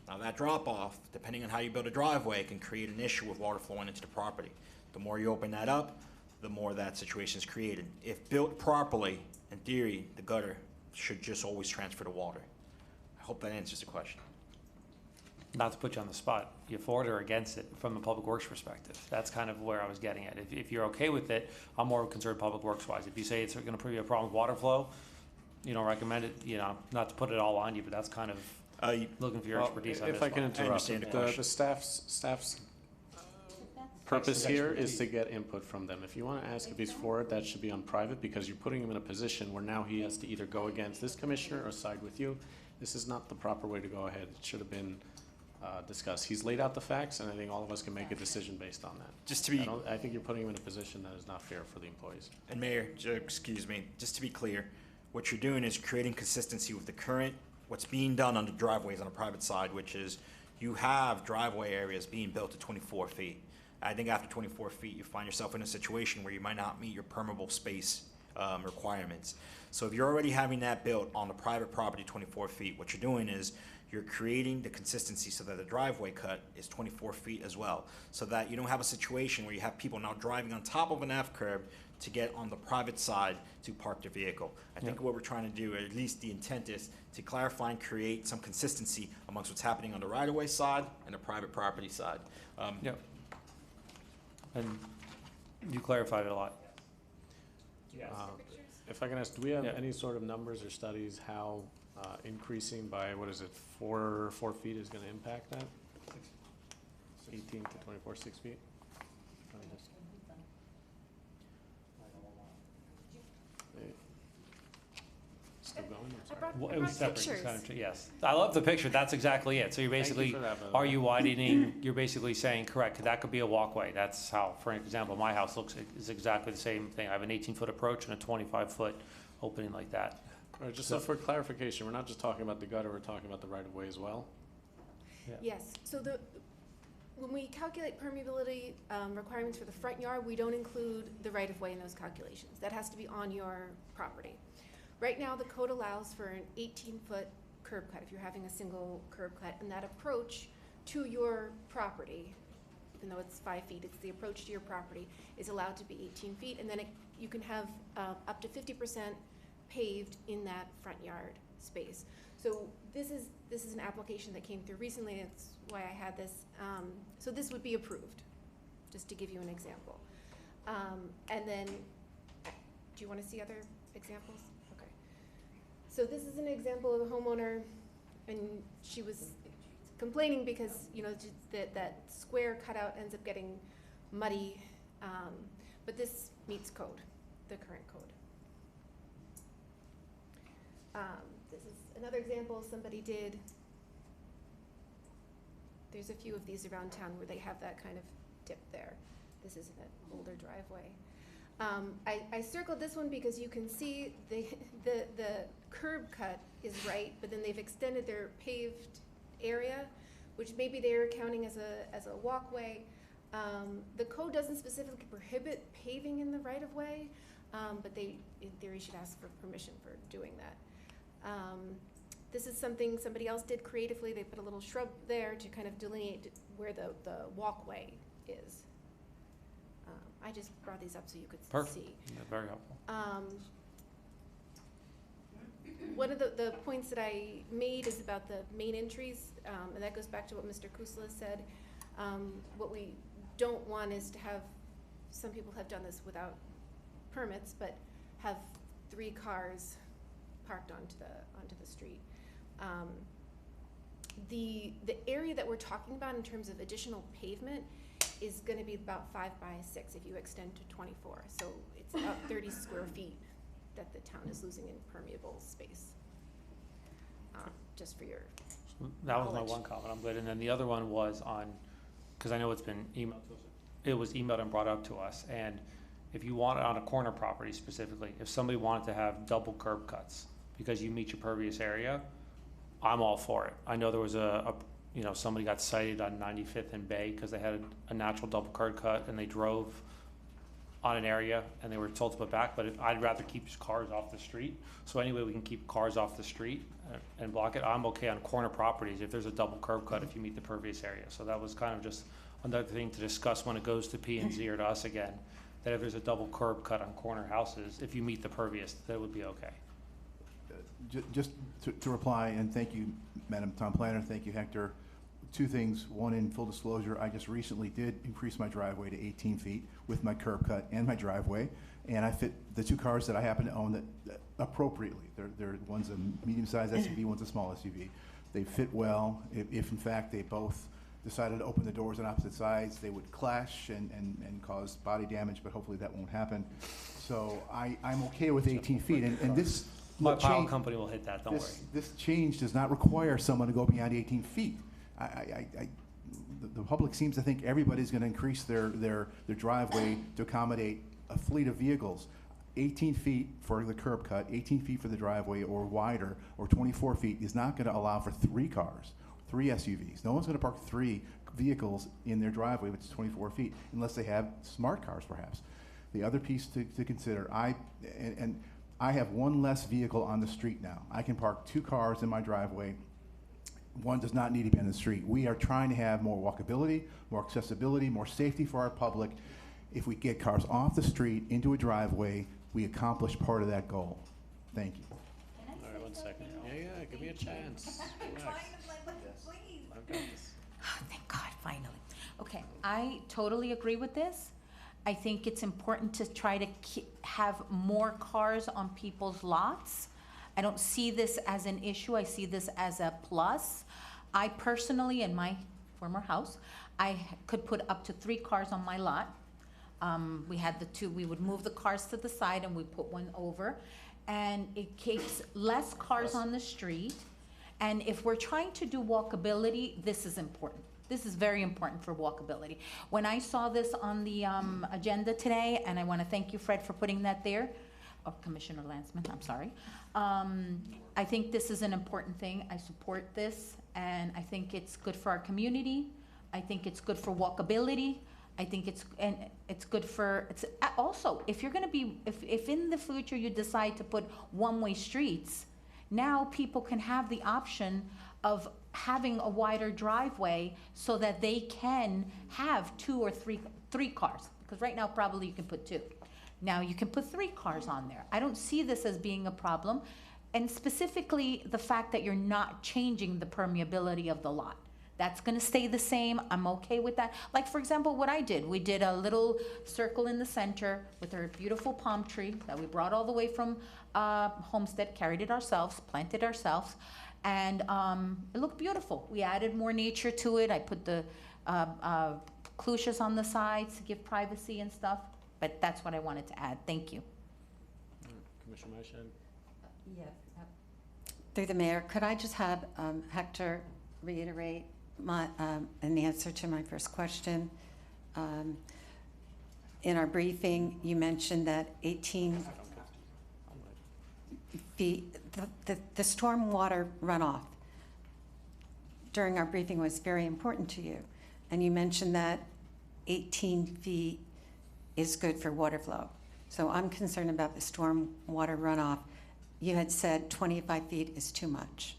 Now that drop-off, depending on how you build a driveway, can create an issue with water flowing into the property. The more you open that up, the more that situation is created. If built properly, in theory, the gutter should just always transfer the water. I hope that answers the question. Not to put you on the spot, you for it or against it from the public works perspective? That's kind of where I was getting at. If you're okay with it, I'm more concerned public works wise. If you say it's going to be a problem with water flow, you don't recommend it, not to put it all on you, but that's kind of looking for your expertise on this If I can one. interrupt, understand the question. the staff's purpose here is to get input from them. If you want to ask if he's for it, that should be on private, because you're putting him in a position where now he has to either go against this commissioner or side with you. This is not the proper way to go ahead. It should have been discussed. He's laid out the facts, and I think all of us can make a decision based on that. Just to be, I think you're putting him in a position that is not fair for the employees. and Mayor, excuse me, just to be clear, what you're doing is creating consistency with the current, what's being done on the driveways on the private side, which is you have driveway areas being built to 24 feet. I think after 24 feet, you find yourself in a situation where you might not meet your permeable space requirements. So if you're already having that built on the private property 24 feet, what you're doing is you're creating the consistency so that the driveway cut is 24 feet as well, so that you don't have a situation where you have people now driving on top of an F curb to get on the private side to park their vehicle. I think what we're trying to do, or at least the intent is, to clarify and create some consistency amongst what's happening on the right-of-way side and the private property side. Yep. And you clarified it a lot. If I can ask, do we have Yeah. any sort of numbers or studies how increasing by, 4 feet is going to impact that? 18 to 24, 6 feet? Still going? I'm sorry. Well, it was separate. It's kind of- yes. I love the picture. That's exactly it. So you're Thank you basically, for that, by the are way. you widening, you're basically saying, correct, that could be a walkway. That's how, for example, my house looks, is exactly the same thing. I have an 18-foot approach and a 25-foot opening like that. All right, just so for clarification, we're not just talking about the gutter, we're talking about the right-of-way as well? Yes, so when we calculate permeability requirements for the front yard, we don't include the right-of-way in those calculations. That has to be on your property. Right now, the code allows for an 18-foot curb cut if you're having a single curb cut, and that approach to your property, even though it's 5 feet, it's the approach to your property, is allowed to be 18 feet, and then you can have up to 50% paved in that front yard space. So this is an application that came through recently. That's why I had this. So this would be approved, just to give you an example. And then, do you want to see other examples? Okay. So this is an example of a homeowner, and she was complaining because that square cutout ends up getting muddy. But this meets code, the current code. This is another example somebody did. There's a few of these around town where they have that kind of dip there. This is an older driveway. I circled this one because you can see the curb cut is right, but then they've extended their paved area, which maybe they're counting as a walkway. The code doesn't specifically prohibit paving in the right-of-way, but they, in theory, should ask for permission for doing that. This is something somebody else did creatively. They put a little shrub there to kind of delineate where the walkway is. I just brought these up so you could see. Yeah, very helpful. One of the points that I made is about the main entries, and that goes back to what Mr. Kusala said. What we don't want is to have, some people have done this without permits, but have 3 cars parked onto the street. The area that we're talking about in terms of additional pavement is going to be about 5 by 6 if you extend to 24. So it's about 30 square feet that the town is losing in permeable space. Just for your That was my knowledge. one comment, I'm good. And then the other one was on, because I know it's been emailed to us, it was emailed and brought up to us. And if you want it on a corner property specifically, if somebody wanted to have double curb cuts because you meet your pervious area, I'm all for it. I know there was somebody got cited on 95th and Bay because they had a natural double curb cut and they drove on an area and they were told to put back, but I'd rather keep cars off the street. So anyway, we can keep cars off the street and block it. I'm okay on corner properties if there's a double curb cut if you meet the pervious area. So that was kind of just another thing to discuss when it goes to P&Z or to us again, that if there's a double curb cut on corner houses, if you meet the pervious, that would be okay. Just to reply, and thank you, Madam Town Planner, thank you, Hector. 2 things. One, in full disclosure, I just recently did increase my driveway to 18 feet with my curb cut and my driveway, and I fit the 2 cars that I happen to own that appropriately. They're one's a medium-sized SUV, one's a small SUV. They fit well. If in fact they both decided to open the doors on opposite sides, they would clash and cause body damage, but hopefully that won't happen. So I'm okay with 18 feet, and this My power change- company will hit that, don't worry. This change does not require someone to go beyond 18 feet. The public seems to think everybody's gonna increase their driveway to accommodate a fleet of vehicles. 18 feet for the curb cut, 18 feet for the driveway, or wider, or 24 feet is not gonna allow for 3 cars, 3 SUVs. No one's gonna park 3 vehicles in their driveway, which is 24 feet, unless they have smart cars perhaps. The other piece to consider, I have 1 less vehicle on the street now. I can park 2 cars in my driveway. 1 does not need to be on the street. We are trying to have more walkability, more accessibility, more safety for our public. If we get cars off the street into a driveway, we accomplish part of that goal. Thank you. All right, 1 second. Yeah, give me a chance. Relax. I've got this. Thank God, finally. Okay, I totally agree with this. I think it's important to try to have more cars on people's lots. I don't see this as an issue. I see this as a plus. I personally, in my former house, I could put up to 3 cars on my lot. We had the 2, we would move the cars to the side and we put 1 over. And it keeps less cars on the street. And if we're trying to do walkability, this is important. This is very important for walkability. When I saw this on the agenda today, and I want to thank you, Fred, for putting that there, Commissioner Lansman, I'm sorry. I think this is an important thing. I support this, and I think it's good for our community. I think it's good for walkability. I think it's good for, also, if you're gonna be, if in the future you decide to put one-way streets, now people can have the option of having a wider driveway so that they can have 2 or 3 cars. Because right now, probably you can put 2. Now, you can put 3 cars on there. I don't see this as being a problem. And specifically, the fact that you're not changing the permeability of the lot. That's gonna stay the same. I'm okay with that. Like, for example, what I did, we did a little circle in the center with our beautiful palm tree that we brought all the way from Homestead, carried it ourselves, planted ourselves, and it looked beautiful. We added more nature to it. I put the clusias on the sides to give privacy and stuff, but that's what I wanted to add. Thank you. Commissioner Maishan? Yes. Through the mayor, could I just have Hector reiterate an answer to my first question? In our briefing, you mentioned that 18 feet, the stormwater runoff during our briefing was very important to you. And you mentioned that 18 feet is good for water flow. So I'm concerned about the stormwater runoff. You had said 25 feet is too much.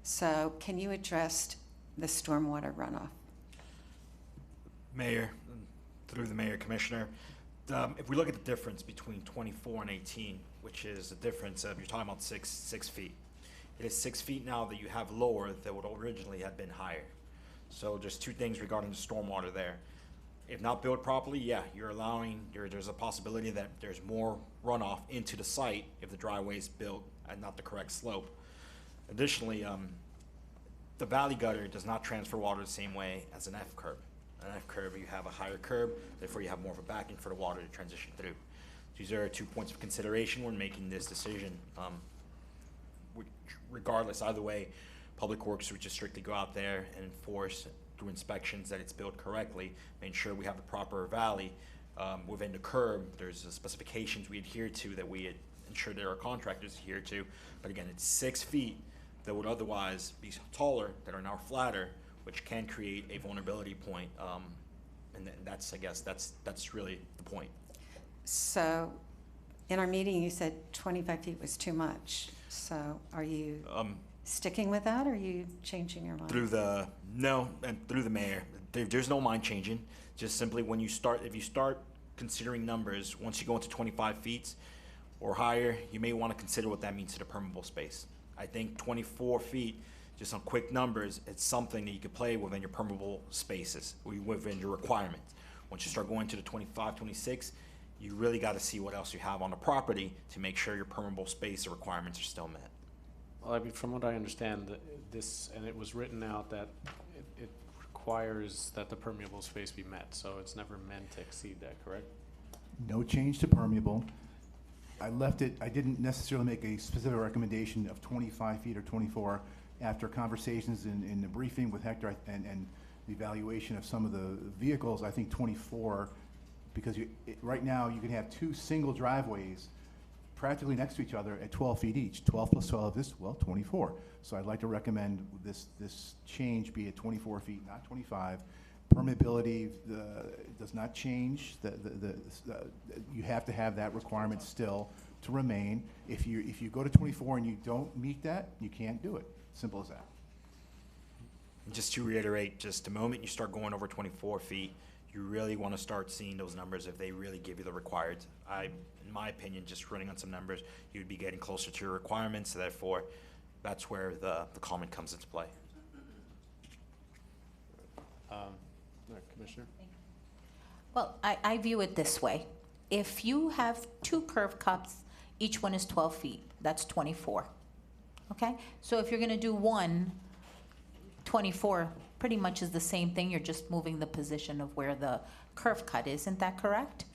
So can you address the stormwater runoff? Mayor, through the mayor, commissioner, if we look at the difference between 24 and 18, which is the difference of, you're talking about six feet. It is 6 feet now that you have lower than would originally have been higher. So just 2 things regarding the stormwater there. If not built properly, yeah, you're allowing, there's a possibility that there's more runoff into the site if the driveway is built at not the correct slope. Additionally, the valley gutter does not transfer water the same way as an F curb. An F curb, you have a higher curb, therefore you have more of a backing for the water to transition through. These are 2 points of consideration when making this decision. Regardless, either way, Public Works would just strictly go out there and enforce through inspections that it's built correctly, make sure we have the proper valley within the curb. There's specifications we adhere to that we ensure that our contractors adhere to. But again, it's 6 feet that would otherwise be taller, that are now flatter, which can create a vulnerability point. And that's, I guess, that's really the point. So in our meeting, you said 25 feet was too much. So are you sticking with that, or are you changing your mind? Through the mayor, there's no mind changing. Just simply when you start, if you start considering numbers, once you go into 25 feet or higher, you may want to consider what that means to the permeable space. I think 24 feet, just on quick numbers, it's something that you could play within your permeable spaces, within your requirements. Once you start going to the 25, 26, you really got to see what else you have on the property to make sure your permeable space requirements are still met. Well, I mean, from what I understand, this, and it was written out that it requires that the permeable space be met, so it's never meant to exceed that, correct? No change to permeable. I left it, I didn't necessarily make a specific recommendation of 25 feet or 24. After conversations in the briefing with Hector and the evaluation of some of the vehicles, I think 24, because right now you can have 2 single driveways practically next to each other at 12 feet each. 12 plus 12 is, well, 24. So I'd like to recommend this change be at 24 feet, not 25. Permeability does not change. You have to have that requirement still to remain. If you go to 24 and you don't meet that, you can't do it. Simple as that. Just to reiterate, just the moment you start going over 24 feet, you really want to start seeing those numbers if they really give you the required. In my opinion, just running on some numbers, you'd be getting closer to your requirements, so therefore, that's where the comment comes into play. All right, Commissioner? Well, I view it this way. If you have 2 curve cuts, each one is 12 feet, that's 24. Okay? So if you're going to do 24 pretty much is the same thing. You're just moving the position of where the curve cut is. Isn't that correct?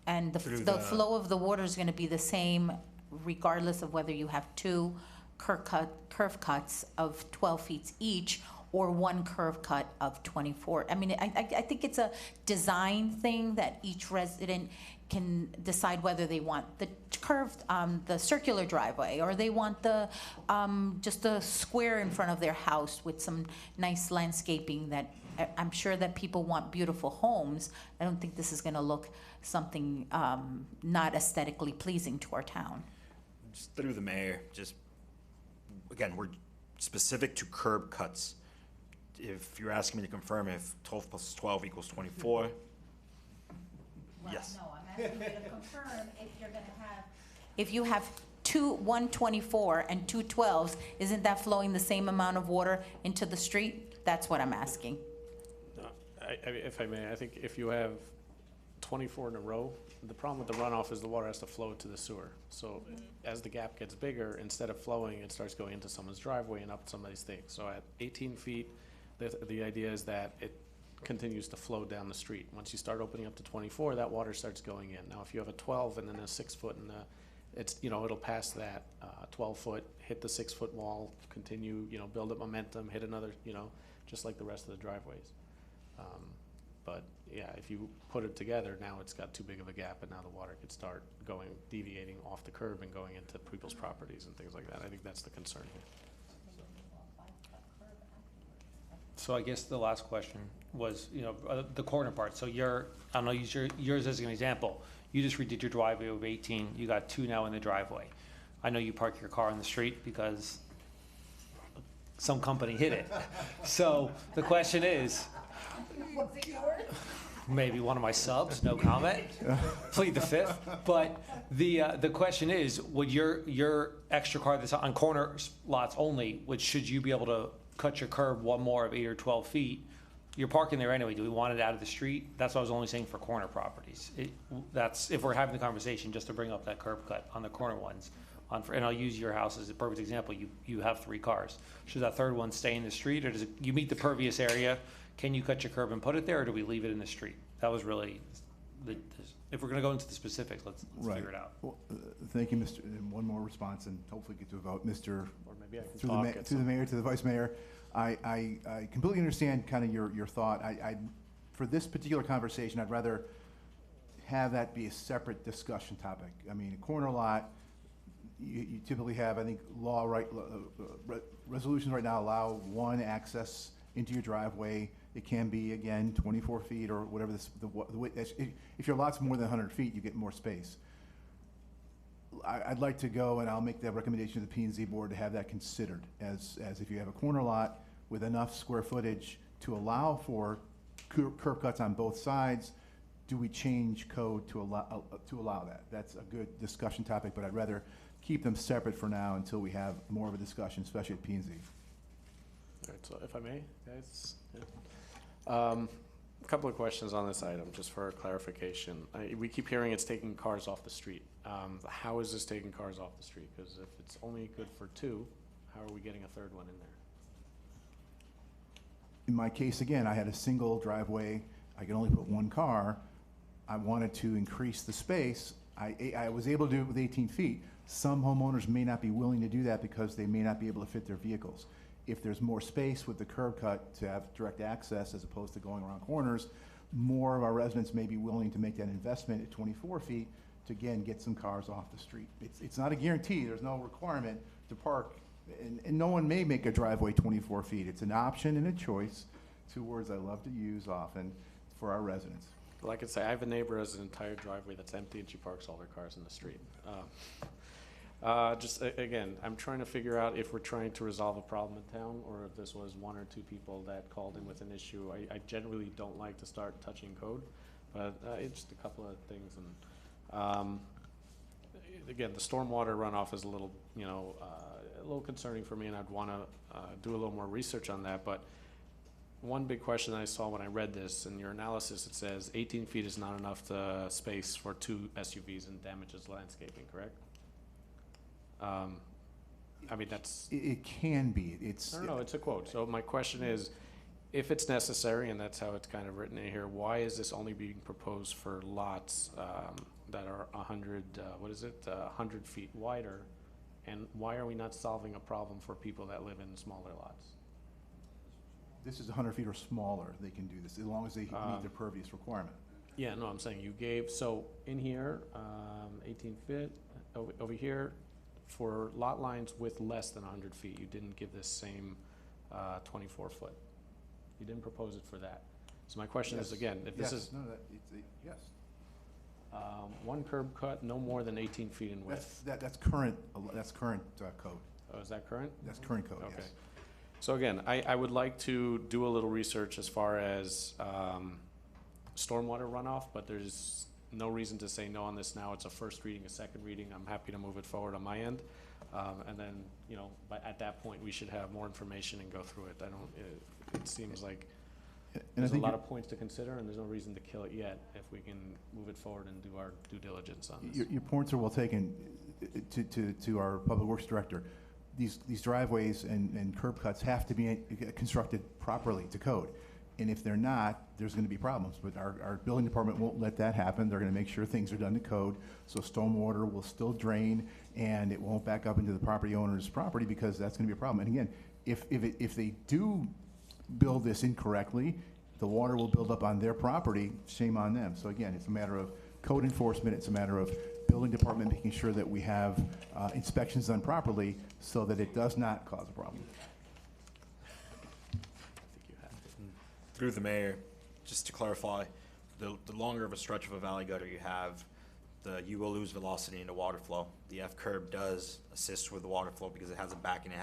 And the flow of the water is going to be the same regardless of whether you have 2 curve cuts of 12 feet each, or one curve cut of 24. I mean, I think it's a design thing that each resident can decide whether they want the curved, the circular driveway, or they want the, just a square in front of their house with some nice landscaping that, I'm sure that people want beautiful homes. I don't think this is gonna look something, not aesthetically pleasing to our town. Just through the mayor, just, again, we're specific to curb cuts. If you're asking me to confirm if 12 plus 12 equals 24, yes. No, I'm asking you to confirm if you're gonna have. If you have one 24 and two 12s, isn't that flowing the same amount of water into the street? That's what I'm asking. If I may, I think if you have 24 in a row, the problem with the runoff is the water has to flow to the sewer. So as the gap gets bigger, instead of flowing, it starts going into someone's driveway and up somebody's thing. So at 18 feet, the idea is that it continues to flow down the street. Once you start opening up to 24, that water starts going in. Now, if you have a 12 and then a 6 foot, and it's, you know, it'll pass that 12 foot, hit the 6 foot wall, continue, you know, build up momentum, hit another, you know, just like the rest of the driveways. But yeah, if you put it together, now it's got too big of a gap, and now the water could start going, deviating off the curb and going into people's properties and things like that. I think that's the concern here. So I guess the last question was, you know, the corner part. So I'm gonna use yours as an example. You just redid your driveway of 18, you got 2 now in the driveway. I know you park your car on the street because some company hit it. So the question is, maybe one of my subs, no comment, plead the fifth. But the question is, would your extra car that's on corner lots only, should you be able to cut your curb one more of 8 or 12 feet? You're parking there anyway, do we want it out of the street? That's what I was only saying for corner properties. That's, if we're having the conversation, just to bring up that curb cut on the corner ones. And I'll use your house as a perfect example. You have 3 cars. Should that third one stay in the street, or does it, you meet the pervious area? Can you cut your curb and put it there, or do we leave it in the street? That was really, if we're gonna go into the specifics, let's Right. figure it out. Well, thank you, Mr., and one more response, and hopefully get to a vote. Mr., Or maybe I can through the talk ma- at through the some. mayor, to the vice mayor, I completely understand kind of your thought. For this particular conversation, I'd rather have that be a separate discussion topic. I mean, a corner lot, you typically have, I think, resolutions right now allow one access into your driveway. It can be, again, 24 feet or whatever the way, if your lot's more than 100 feet, you get more space. I'd like to go, and I'll make that recommendation to the P&Z board to have that considered as if you have a corner lot with enough square footage to allow for curb cuts on both sides, do we change code to allow that? That's a good discussion topic, but I'd rather keep them separate for now until we have more of a discussion, especially at P&Z. All right, so if I may, guys. Yeah. A couple of questions on this item, just for clarification. We keep hearing it's taking cars off the street. How is this taking cars off the street? Because if it's only good for 2, how are we getting a third one in there? In my case, again, I had a single driveway. I could only put 1 car. I wanted to increase the space. I was able to do it with 18 feet. Some homeowners may not be willing to do that because they may not be able to fit their vehicles. If there's more space with the curb cut to have direct access as opposed to going around corners, more of our residents may be willing to make that investment at 24 feet to, again, get some cars off the street. It's not a guarantee. There's no requirement to park, and no one may make a driveway 24 feet. It's an option and a choice, 2 words I love to use often for our residents. Well, I could say I have a neighbor who has an entire driveway that's empty, and she parks all her cars in the street. Again, I'm trying to figure out if we're trying to resolve a problem in town, or if this was 1 or 2 people that called in with an issue. I generally don't like to start touching code, but it's just a couple of things. And again, the stormwater runoff is a little, a little concerning for me, and I'd want to do a little more research on that. But one big question I saw when I read this, in your analysis, it says 18 feet is not enough space for 2 SUVs and damages landscaping, correct? I mean, that's... It can be. No, it's a quote. So my question is, if it's necessary, and that's how it's kind of written in here, why is this only being proposed for lots that are 100 feet wider? And why are we not solving a problem for people that live in smaller lots? This is 100 feet or smaller, they can do this, as long as they meet the pervious requirement. Yeah, no, I'm saying you gave, so in here, 18 feet, over here, for lot lines with less than 100 feet, you didn't give this same 24 foot. You didn't propose it for that. So my question is, Yes. again, if this is Yes, no, yes. one curb cut, no more than 18 feet in width. That's current code. Oh, is that current? That's current code, Okay. yes. So again, I would like to do a little research as far as stormwater runoff, but there's no reason to say no on this now. It's a first reading, a second reading. I'm happy to move it forward on my end. And then, you know, but at that point, we should have more information and go through it. It seems like And I there's a think lot your- of points to consider, and there's no reason to kill it yet if we can move it forward and do our due diligence on this. Your points are well taken. To our Public Works Director, these driveways and curb cuts have to be constructed properly to code. And if they're not, there's gonna be problems. But our building department won't let that happen. They're gonna make sure things are done to code, so stormwater will still drain, and it won't back up into the property owner's property, because that's gonna be a problem. And again, if they do build this incorrectly, the water will build up on their property, shame on them. So again, it's a matter of code enforcement, it's a matter of building department making sure that we have inspections done properly so that it does not cause a problem. I think you had it. Through the mayor, just to clarify, the longer of a stretch of a valley gutter you have, you will lose velocity in the water flow. The F curb does assist with the water flow because it has a back and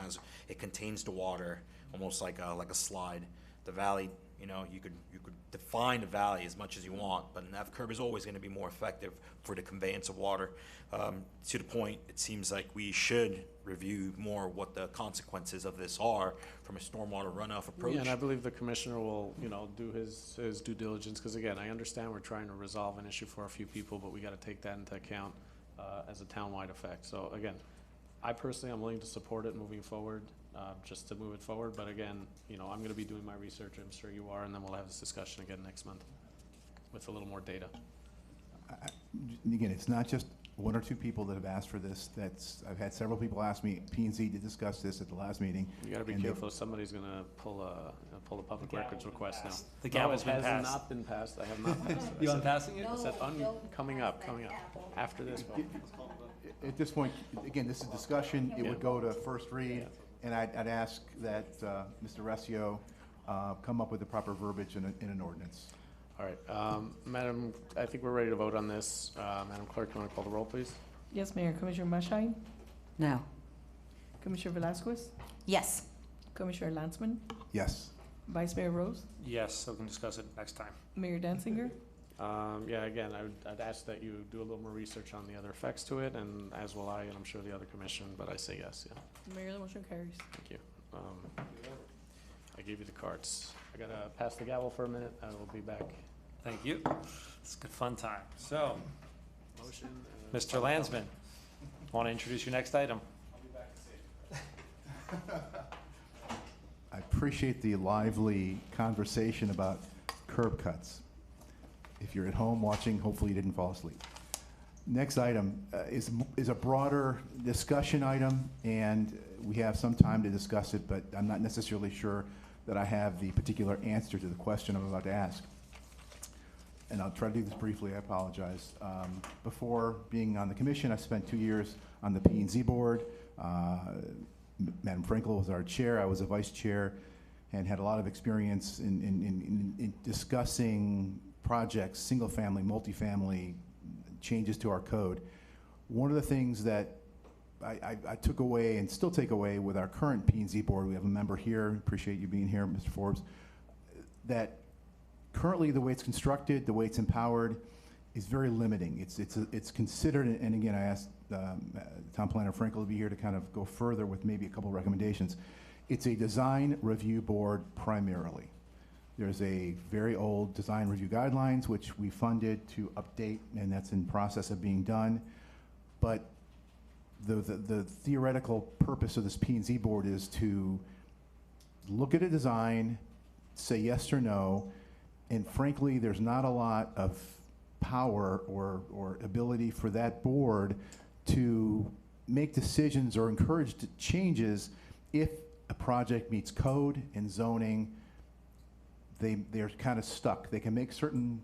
it contains the water almost like a slide. The valley, you know, you could define the valley as much as you want, but an F curb is always going to be more effective for the conveyance of water. To the point, it seems like we should review more what the consequences of this are from a stormwater runoff approach. Yeah, and I believe the commissioner will, you know, do his due diligence, because again, I understand we're trying to resolve an issue for a few people, but we gotta take that into account as a townwide effect. So again, I personally am willing to support it moving forward, just to move it forward, but again, you know, I'm gonna be doing my research, I'm sure you are, and then we'll have this discussion again next month with a little more data. Again, it's not just one or two people that have asked for this. I've had several people ask me, P&Z to discuss this at the last meeting. You gotta be and they- careful, somebody's gonna pull a public records request now. The gavel's been No, it passed. has not been passed, I have not passed it. I You said- on passing it? I said coming up, after this vote. At this point, again, this is discussion. It would go to first read, and I'd ask that Mr. Rescio come up with the proper verbiage in an ordinance. All right, Madam, I think we're ready to vote on this. Madam Clerk, you want to call the roll, please? Yes, Mayor. Commissioner Mashine? No. Commissioner Velasquez? Yes. Commissioner Lansman? Yes. Vice Mayor Rose? Yes, so we can discuss it next time. Mayor Danziger? Yeah, again, I'd ask that you do a little more research on the other effects to it, and as will I, and I'm sure the other commission, but I say yes, yeah. Mayor, the motion carries. Thank you. I gave you the cards. I gotta pass the gavel for a minute. I will be back. Thank you. It's a good fun time. So, Motion. Mr. Landsman, want to introduce your next item? I appreciate the lively conversation about curb cuts. If you're at home watching, hopefully you didn't fall asleep. Next item is a broader discussion item, and we have some time to discuss it, but I'm not necessarily sure that I have the particular answer to the question I'm about to ask. And I'll try to do this briefly, I apologize. Before being on the commission, I spent 2 years on the P&Z board. Madam Frankel was our chair, I was a vice chair, and had a lot of experience in discussing projects, single-family, multifamily, changes to our code. One of the things that I took away and still take away with our current P&Z board, we have a member here, appreciate you being here, Mr. Forbes, that currently the way it's constructed, the way it's empowered, is very limiting. It's considered, and again, I asked Town Planner Frankel to be here to kind of go further with maybe a couple recommendations. It's a design review board primarily. There's a very old design review guidelines, which we funded to update, and that's in process of being done. But the theoretical purpose of this P&Z board is to look at a design, say yes or no, and frankly, there's not a lot of power or ability for that board to make decisions or encourage changes if a project meets code and zoning they're kind of stuck. They can make certain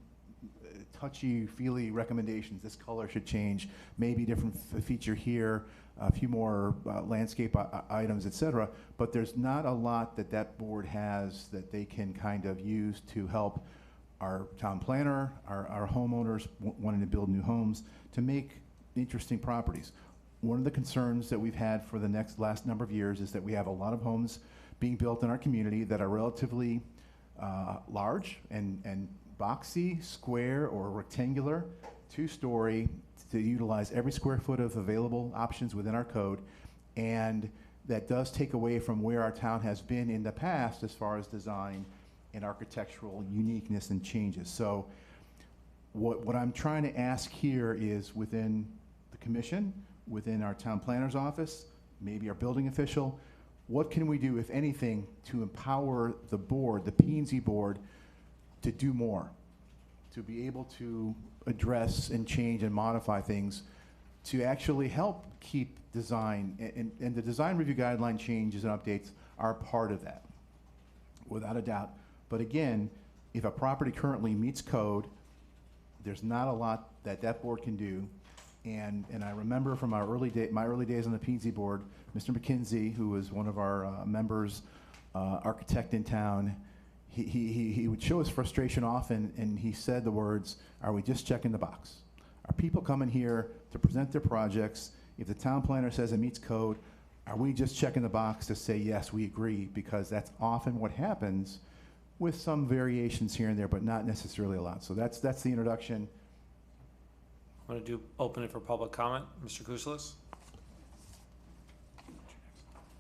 touchy-feely recommendations. This color should change, maybe different feature here, a few more landscape items, et cetera. But there's not a lot that that board has that they can kind of use to help our town planner, our homeowners wanting to build new homes, to make interesting properties. One of the concerns that we've had for the last number of years is that we have a lot of homes being built in our community that are relatively large and boxy, square, or rectangular, two-story, to utilize every square foot of available options within our code. And that does take away from where our town has been in the past as far as design and architectural uniqueness and changes. So what I'm trying to ask here is, within the commission, within our town planner's office, maybe our building official, what can we do, if anything, to empower the board, the P&Z board, to do more, to be able to address and change and modify things, to actually help keep design, and the design review guideline changes and updates are part of that, without a doubt. But again, if a property currently meets code, there's not a lot that that board can do. And I remember from my early days on the P&Z board, Mr. McKinsey, who was one of our members, architect in town, he would show his frustration often, and he said the words, "Are we just checking the box? Are people coming here to present their projects? If the town planner says it meets code, are we just checking the box to say, yes, we agree?" Because that's often what happens, with some variations here and there, but not necessarily a lot. So that's the introduction. I'm going to open it for public comment. Mr. Kouslis?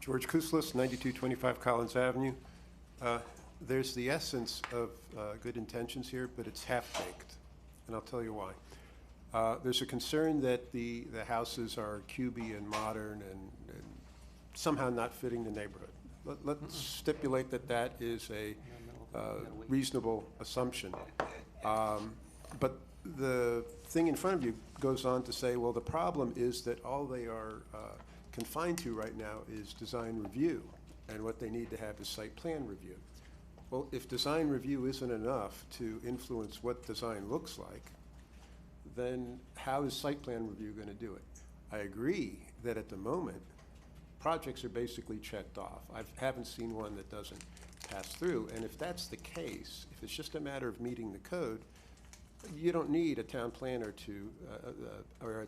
George Kouslis, 9225 Collins Avenue. There's the essence of good intentions here, but it's half-baked, and I'll tell you why. There's a concern that the houses are cubey and modern and somehow not fitting the neighborhood. Let's stipulate that that is a reasonable assumption. But the thing in front of you goes on to say, well, the problem is that all they are confined to right now is design review, and what they need to have is site plan review. Well, if design review isn't enough to influence what design looks like, then how is site plan review going to do it? I agree that at the moment, projects are basically checked off. I haven't seen one that doesn't pass through, and if that's the case, if it's just a matter of meeting the code, you don't need a town planner to, or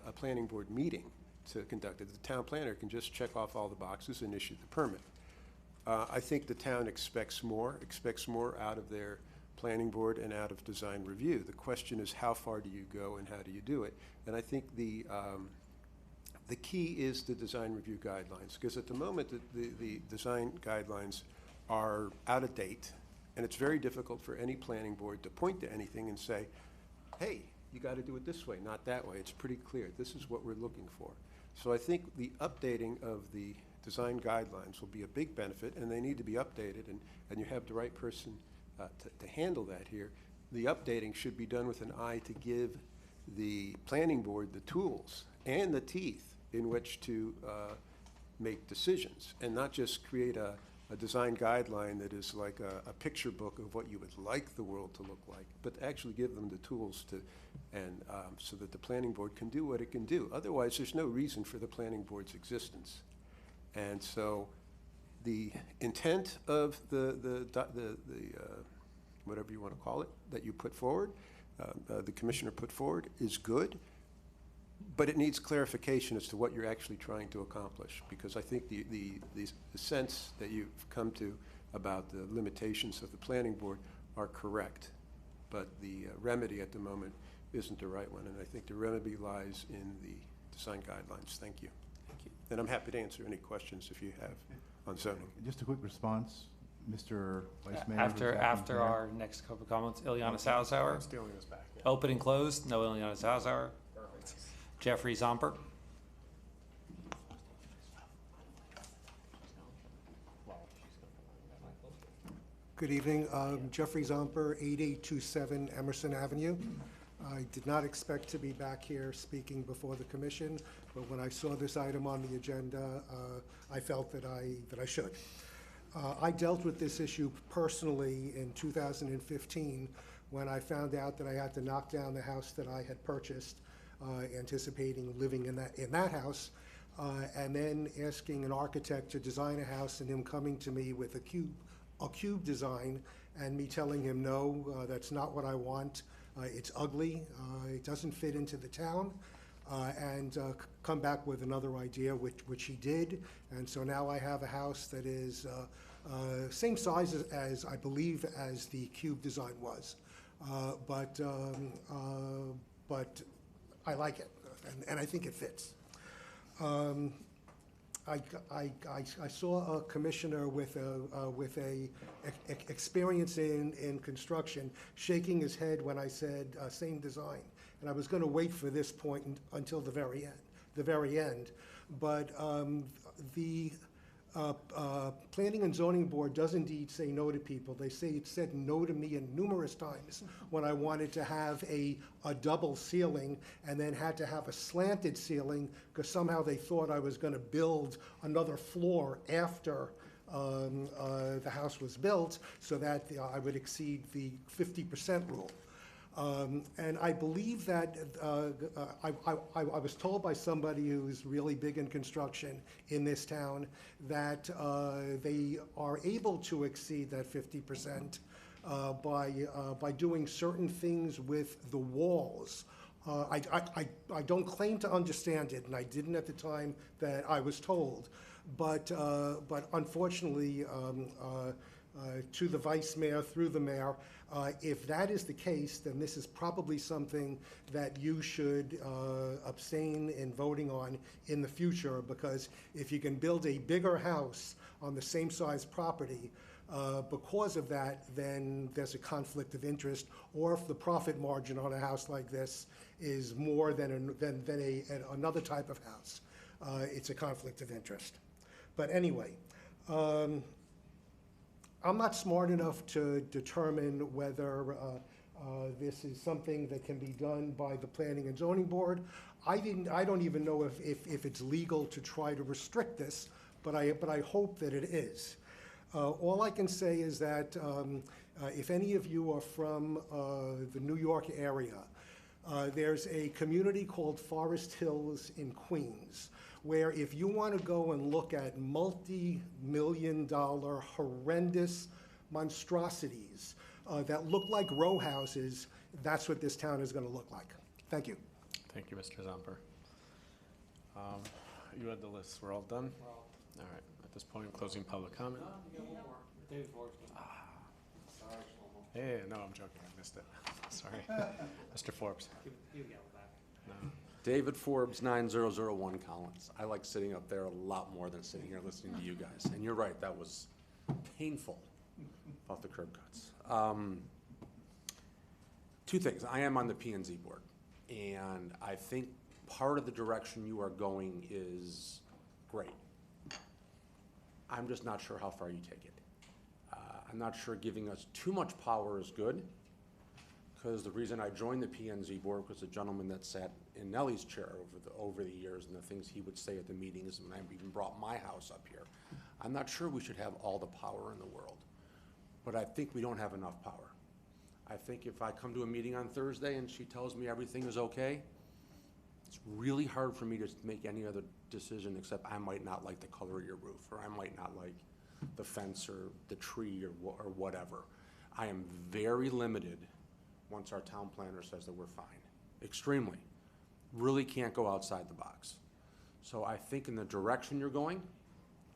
a planning board meeting to conduct it. The town planner can just check off all the boxes and issue the permit. I think the town expects more out of their planning board and out of design review. The question is, how far do you go and how do you do it? And I think the key is the design review guidelines, because at the moment the design guidelines are out of date, and it's very difficult for any planning board to point to anything and say, hey, you got to do it this way, not that way. It's pretty clear. This is what we're looking for. So I think the updating of the design guidelines will be a big benefit, and they need to be updated, and you have the right person to handle that here. The updating should be done with an eye to give the planning board the tools and the teeth in which to make decisions, and not just create a design guideline that is like a picture book of what you would like the world to look like, but actually give them the tools to, and so that the planning board can do what it can do. Otherwise, there's no reason for the planning board's existence. And so the intent of the whatever you want to call it, that you put forward, the commissioner put forward, is good, but it needs clarification as to what you're actually trying to accomplish, because I think the sense that you've come to about the limitations of the planning board are correct, but the remedy at the moment isn't the right one, and I think the remedy lies in the design guidelines. Thank you. Thank you. And I'm happy to answer any questions if you have on zoning. Just a quick response, Mr. Vice Mayor. After our next couple of comments, Ileana Salzauer. Stealing this back. Yeah. Open and closed, no Ileana Salzauer. Perfect. Jeffrey Zomper. Good evening. Jeffrey Zomper, 8827 Emerson Avenue. I did not expect to be back here speaking before the commission, but when I saw this item on the agenda, I felt that I should. I dealt with this issue personally in 2015 when I found out that I had to knock down the house that I had purchased, anticipating living in that house, and then asking an architect to design a house and him coming to me with a cube design and me telling him, no, that's not what I want. It's ugly. It doesn't fit into the town. And come back with another idea, which he did. And so now I have a house that is same size as I believe as the cube design was, but I like it, and I think it fits. I saw a commissioner with a experience in construction shaking his head when I said same design. And I was going to wait for this point until the very end. But the Planning and Zoning Board does indeed say no to people. They say it said no to me numerous times when I wanted to have a double ceiling and then had to have a slanted ceiling because somehow they thought I was going to build another floor after the house was built so that I would exceed the 50% rule. And I believe that I was told by somebody who's really big in construction in this town that they are able to exceed that 50% by doing certain things with the walls. I don't claim to understand it, and I didn't at the time that I was told, but unfortunately, to the vice mayor, through the mayor, if that is the case, then this is probably something that you should abstain in voting on in the future, because if you can build a bigger house on the same size property, because of that, then there's a conflict of interest, or if the profit margin on a house like this is more than another type of house, it's a conflict of interest. But anyway, I'm not smart enough to determine whether this is something that can be done by the Planning and Zoning Board. I don't even know if it's legal to try to restrict this, but I hope that it is. All I can say is that if any of you are from the New York area, there's a community called Forest Hills in Queens, where if you want to go and look at multi-million-dollar horrendous monstrosities that look like row houses, that's what this town is going to look like. Thank you. Thank you, Mr. Zomper. You had the list. We're all done? All right. At this point, closing public comment. Hey, no, I'm joking. I missed it. Sorry. Mr. Forbes. No. David Forbes, 9001 Collins. I like sitting up there a lot more than sitting here listening to you guys. And you're right, that was painful about the curb cuts. Two things. I am on the P&Z board, and I think part of the direction you are going is great. I'm just not sure how far you take it. I'm not sure giving us too much power is good, because the reason I joined the P&Z board was a gentleman that sat in Nellie's chair over the years, and the things he would say at the meetings, and I even brought my house up here. I'm not sure we should have all the power in the world, but I think we don't have enough power. I think if I come to a meeting on Thursday and she tells me everything is okay, it's really hard for me to make any other decision except I might not like the color of your roof, or I might not like the fence or the tree or whatever. I am very limited once our town planner says that we're fine. Extremely. Really can't go outside the box. So I think in the direction you're going,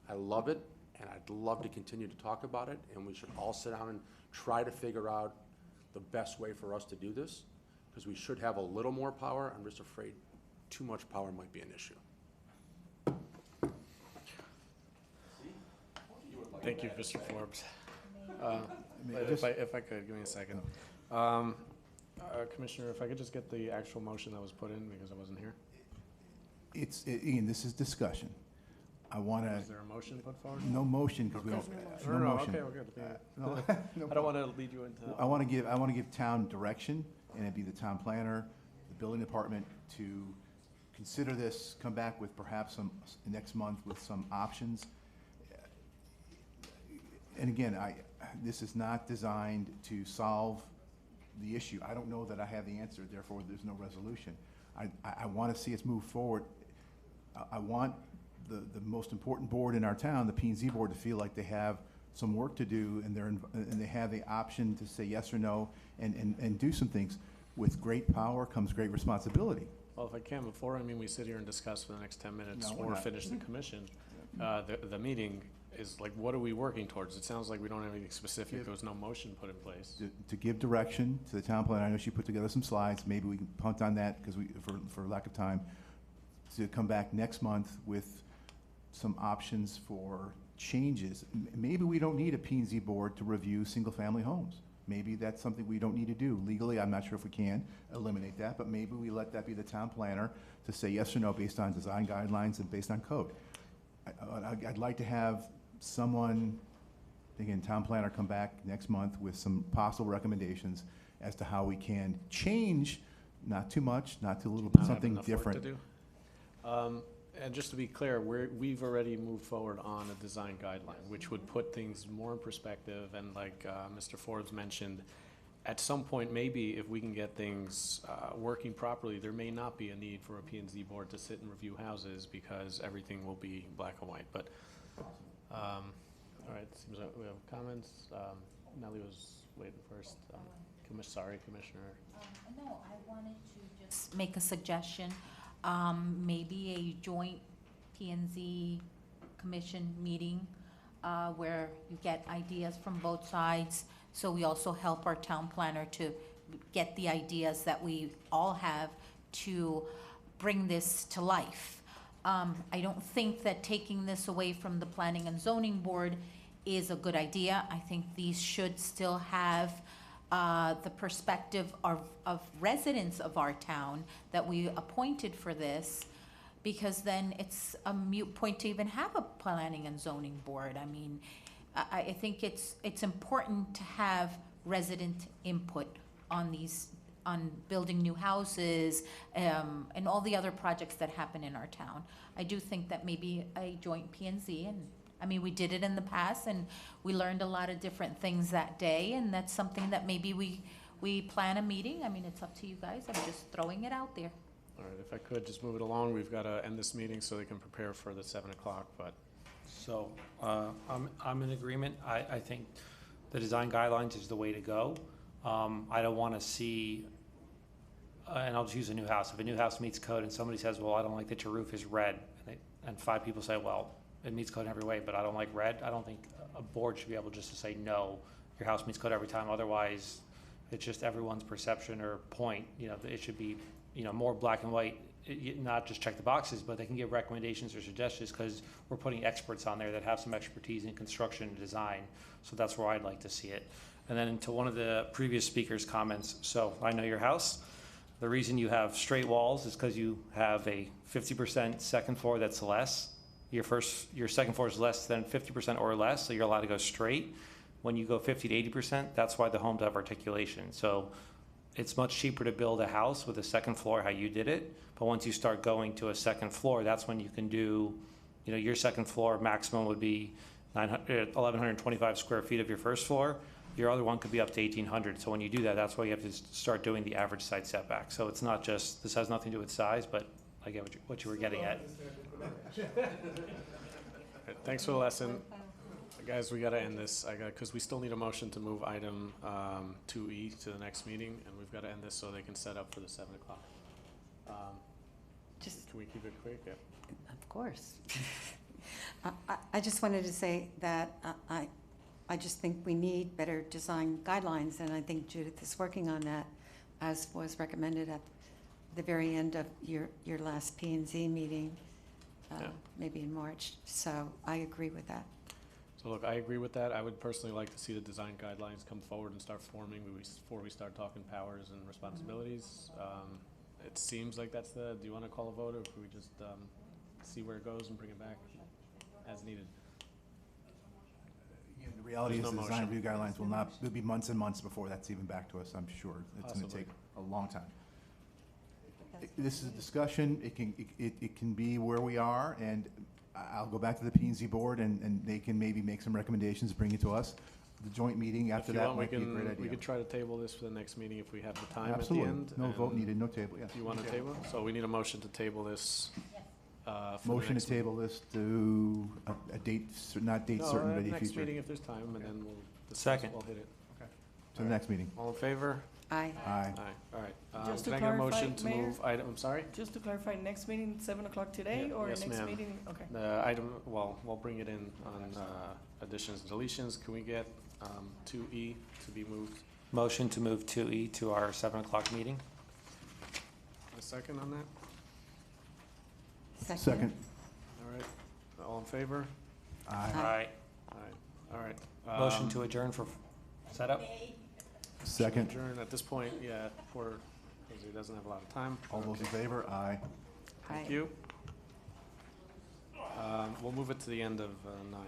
I love it, and I'd love to continue to talk about it, and we should all sit down and try to figure out the best way for us to do this, because we should have a little more power. I'm just afraid too much power might be an issue. Thank you, Mr. Forbes. If I could, give me a second. Commissioner, if I could just get the actual motion that was put in, because I wasn't here. Ian, this is discussion. I want to. Is there a motion put forward? No motion, because we don't. No, motion. okay, we're good. No, I don't want to lead you into. I want to give town direction, and it'd be the town planner, the building department, to consider this, come back with perhaps next month with some options. And again, this is not designed to solve the issue. I don't know that I have the answer, therefore there's no resolution. I want to see us move forward. I want the most important board in our town, the P&Z board, to feel like they have some work to do and they have the option to say yes or no and do some things. With great power comes great responsibility. Well, if I can, before, we sit here and discuss for the next 10 minutes No, we're or not. finish the commission, the meeting is like, what are we working towards? It sounds like we don't have anything specific. There was no motion put in place. To give direction to the town planner. I know she put together some slides. Maybe we can punt on that because for lack of time, to come back next month with some options for changes. Maybe we don't need a P&Z board to review single-family homes. Maybe that's something we don't need to do. Legally, I'm not sure if we can eliminate that, but maybe we let that be the town planner to say yes or no based on design guidelines and based on code. I'd like to have someone, again, town planner, come back next month with some possible recommendations as to how we can change, not too much, not too little, but Not have something enough work to different. do. And just to be clear, we've already moved forward on a design guideline, which would put things more in perspective. And like Mr. Forbes mentioned, at some point, maybe if we can get things working properly, there may not be a need for a P&Z board to sit and review houses because everything will be black and white. But, all right, seems like we have comments. Nellie was waiting first. Commissioner. No, I wanted to just make a suggestion. Maybe a joint P&Z commission meeting where you get ideas from both sides. So we also help our town planner to get the ideas that we all have to bring this to life. I don't think that taking this away from the Planning and Zoning Board is a good idea. I think these should still have the perspective of residents of our town that we appointed for this, because then it's a moot point to even have a planning and zoning board. I think it's important to have resident input on building new houses, and all the other projects that happen in our town. I do think that maybe a joint P&Z, and we did it in the past, and we learned a lot of different things that day, and that's something that maybe we plan a meeting. It's up to you guys. I'm just throwing it out there. All right, if I could just move it along, we've got to end this meeting so they can prepare for the 7 o'clock, but. So, I'm in agreement. I think the design guidelines is the way to go. I don't want to see, and I'll just use a new house. If a new house meets code and somebody says, well, I don't like that your roof is red, and 5 people say, well, it meets code in every way, but I don't like red, I don't think a board should be able just to say, no, your house meets code every time. Otherwise, it's just everyone's perception or point. It should be, more black and white. Not just check the boxes, but they can give recommendations or suggestions, because we're putting experts on there that have some expertise in construction and design. So that's where I'd like to see it. And then to one of the previous speakers' comments, so I know your house. The reason you have straight walls is because you have a 50% second floor that's less. Your second floor is less than 50% or less, so you're allowed to go straight. When you go 50 to 80%, that's why the homes have articulation. So it's much cheaper to build a house with a second floor how you did it. But once you start going to a second floor, that's when you can do, your second floor maximum would be 1,125 square feet of your first floor. Your other one could be up to 1,800. So when you do that, that's why you have to start doing the average side setback. So it's not just, this has nothing to do with size, but I get what you were getting at. Thanks for the lesson. Guys, we got to end this. Because we still need a motion to move item 2E to the next meeting, and we've got to end this so they can set up for the 7 o'clock. Can we keep it quick? Yeah. Of course. I just wanted to say that I just think we need better design guidelines, and I think Judith is working on that, as was recommended at the very end of your last P&Z meeting, maybe in March. So I agree with that. So look, I agree with that. I would personally like to see the design guidelines come forward and start forming before we start talking powers and responsibilities. It seems like do you want to call a vote, or can we just see where it goes and bring it back as needed? Again, the reality is There's the no design motion. review guidelines it'll be months and months before that's even back to us, I'm sure. It's going to Possibly. take a long time. This is a discussion. It can be where we are, and I'll go back to the P and Z board and they can maybe make some recommendations, bring it to us. The joint meeting after If you that want, we might be a great can, idea. we could try to table this for the next meeting if we have the time at the Absolutely. end. No vote and needed, no table, yes. You want to table? So we need a motion to table this, for the Motion next to table this to a date, not date certain, but a next future. meeting if there's time, and then we'll discuss, Second. we'll hit it. To the next meeting. All in favor? Aye. Aye. Aye, all right. Just to Can I get a clarify, motion to Mayor? move item, I'm sorry? Just to clarify, next meeting, 7 o'clock today, Yeah, or yes, next ma'am. meeting? Okay. The item, well, we'll bring it in on additions and deletions. Can we get 2E to be moved? Motion to move 2E to our 7 o'clock meeting. A second on that? Second. All right, all in favor? Aye. Aye. Aye, all right. Motion to adjourn for setup. Second. Adjourn at this point, yeah, poor, because he doesn't have a lot of time. All those in favor? Aye. Thank you. We'll move it to the end of 9.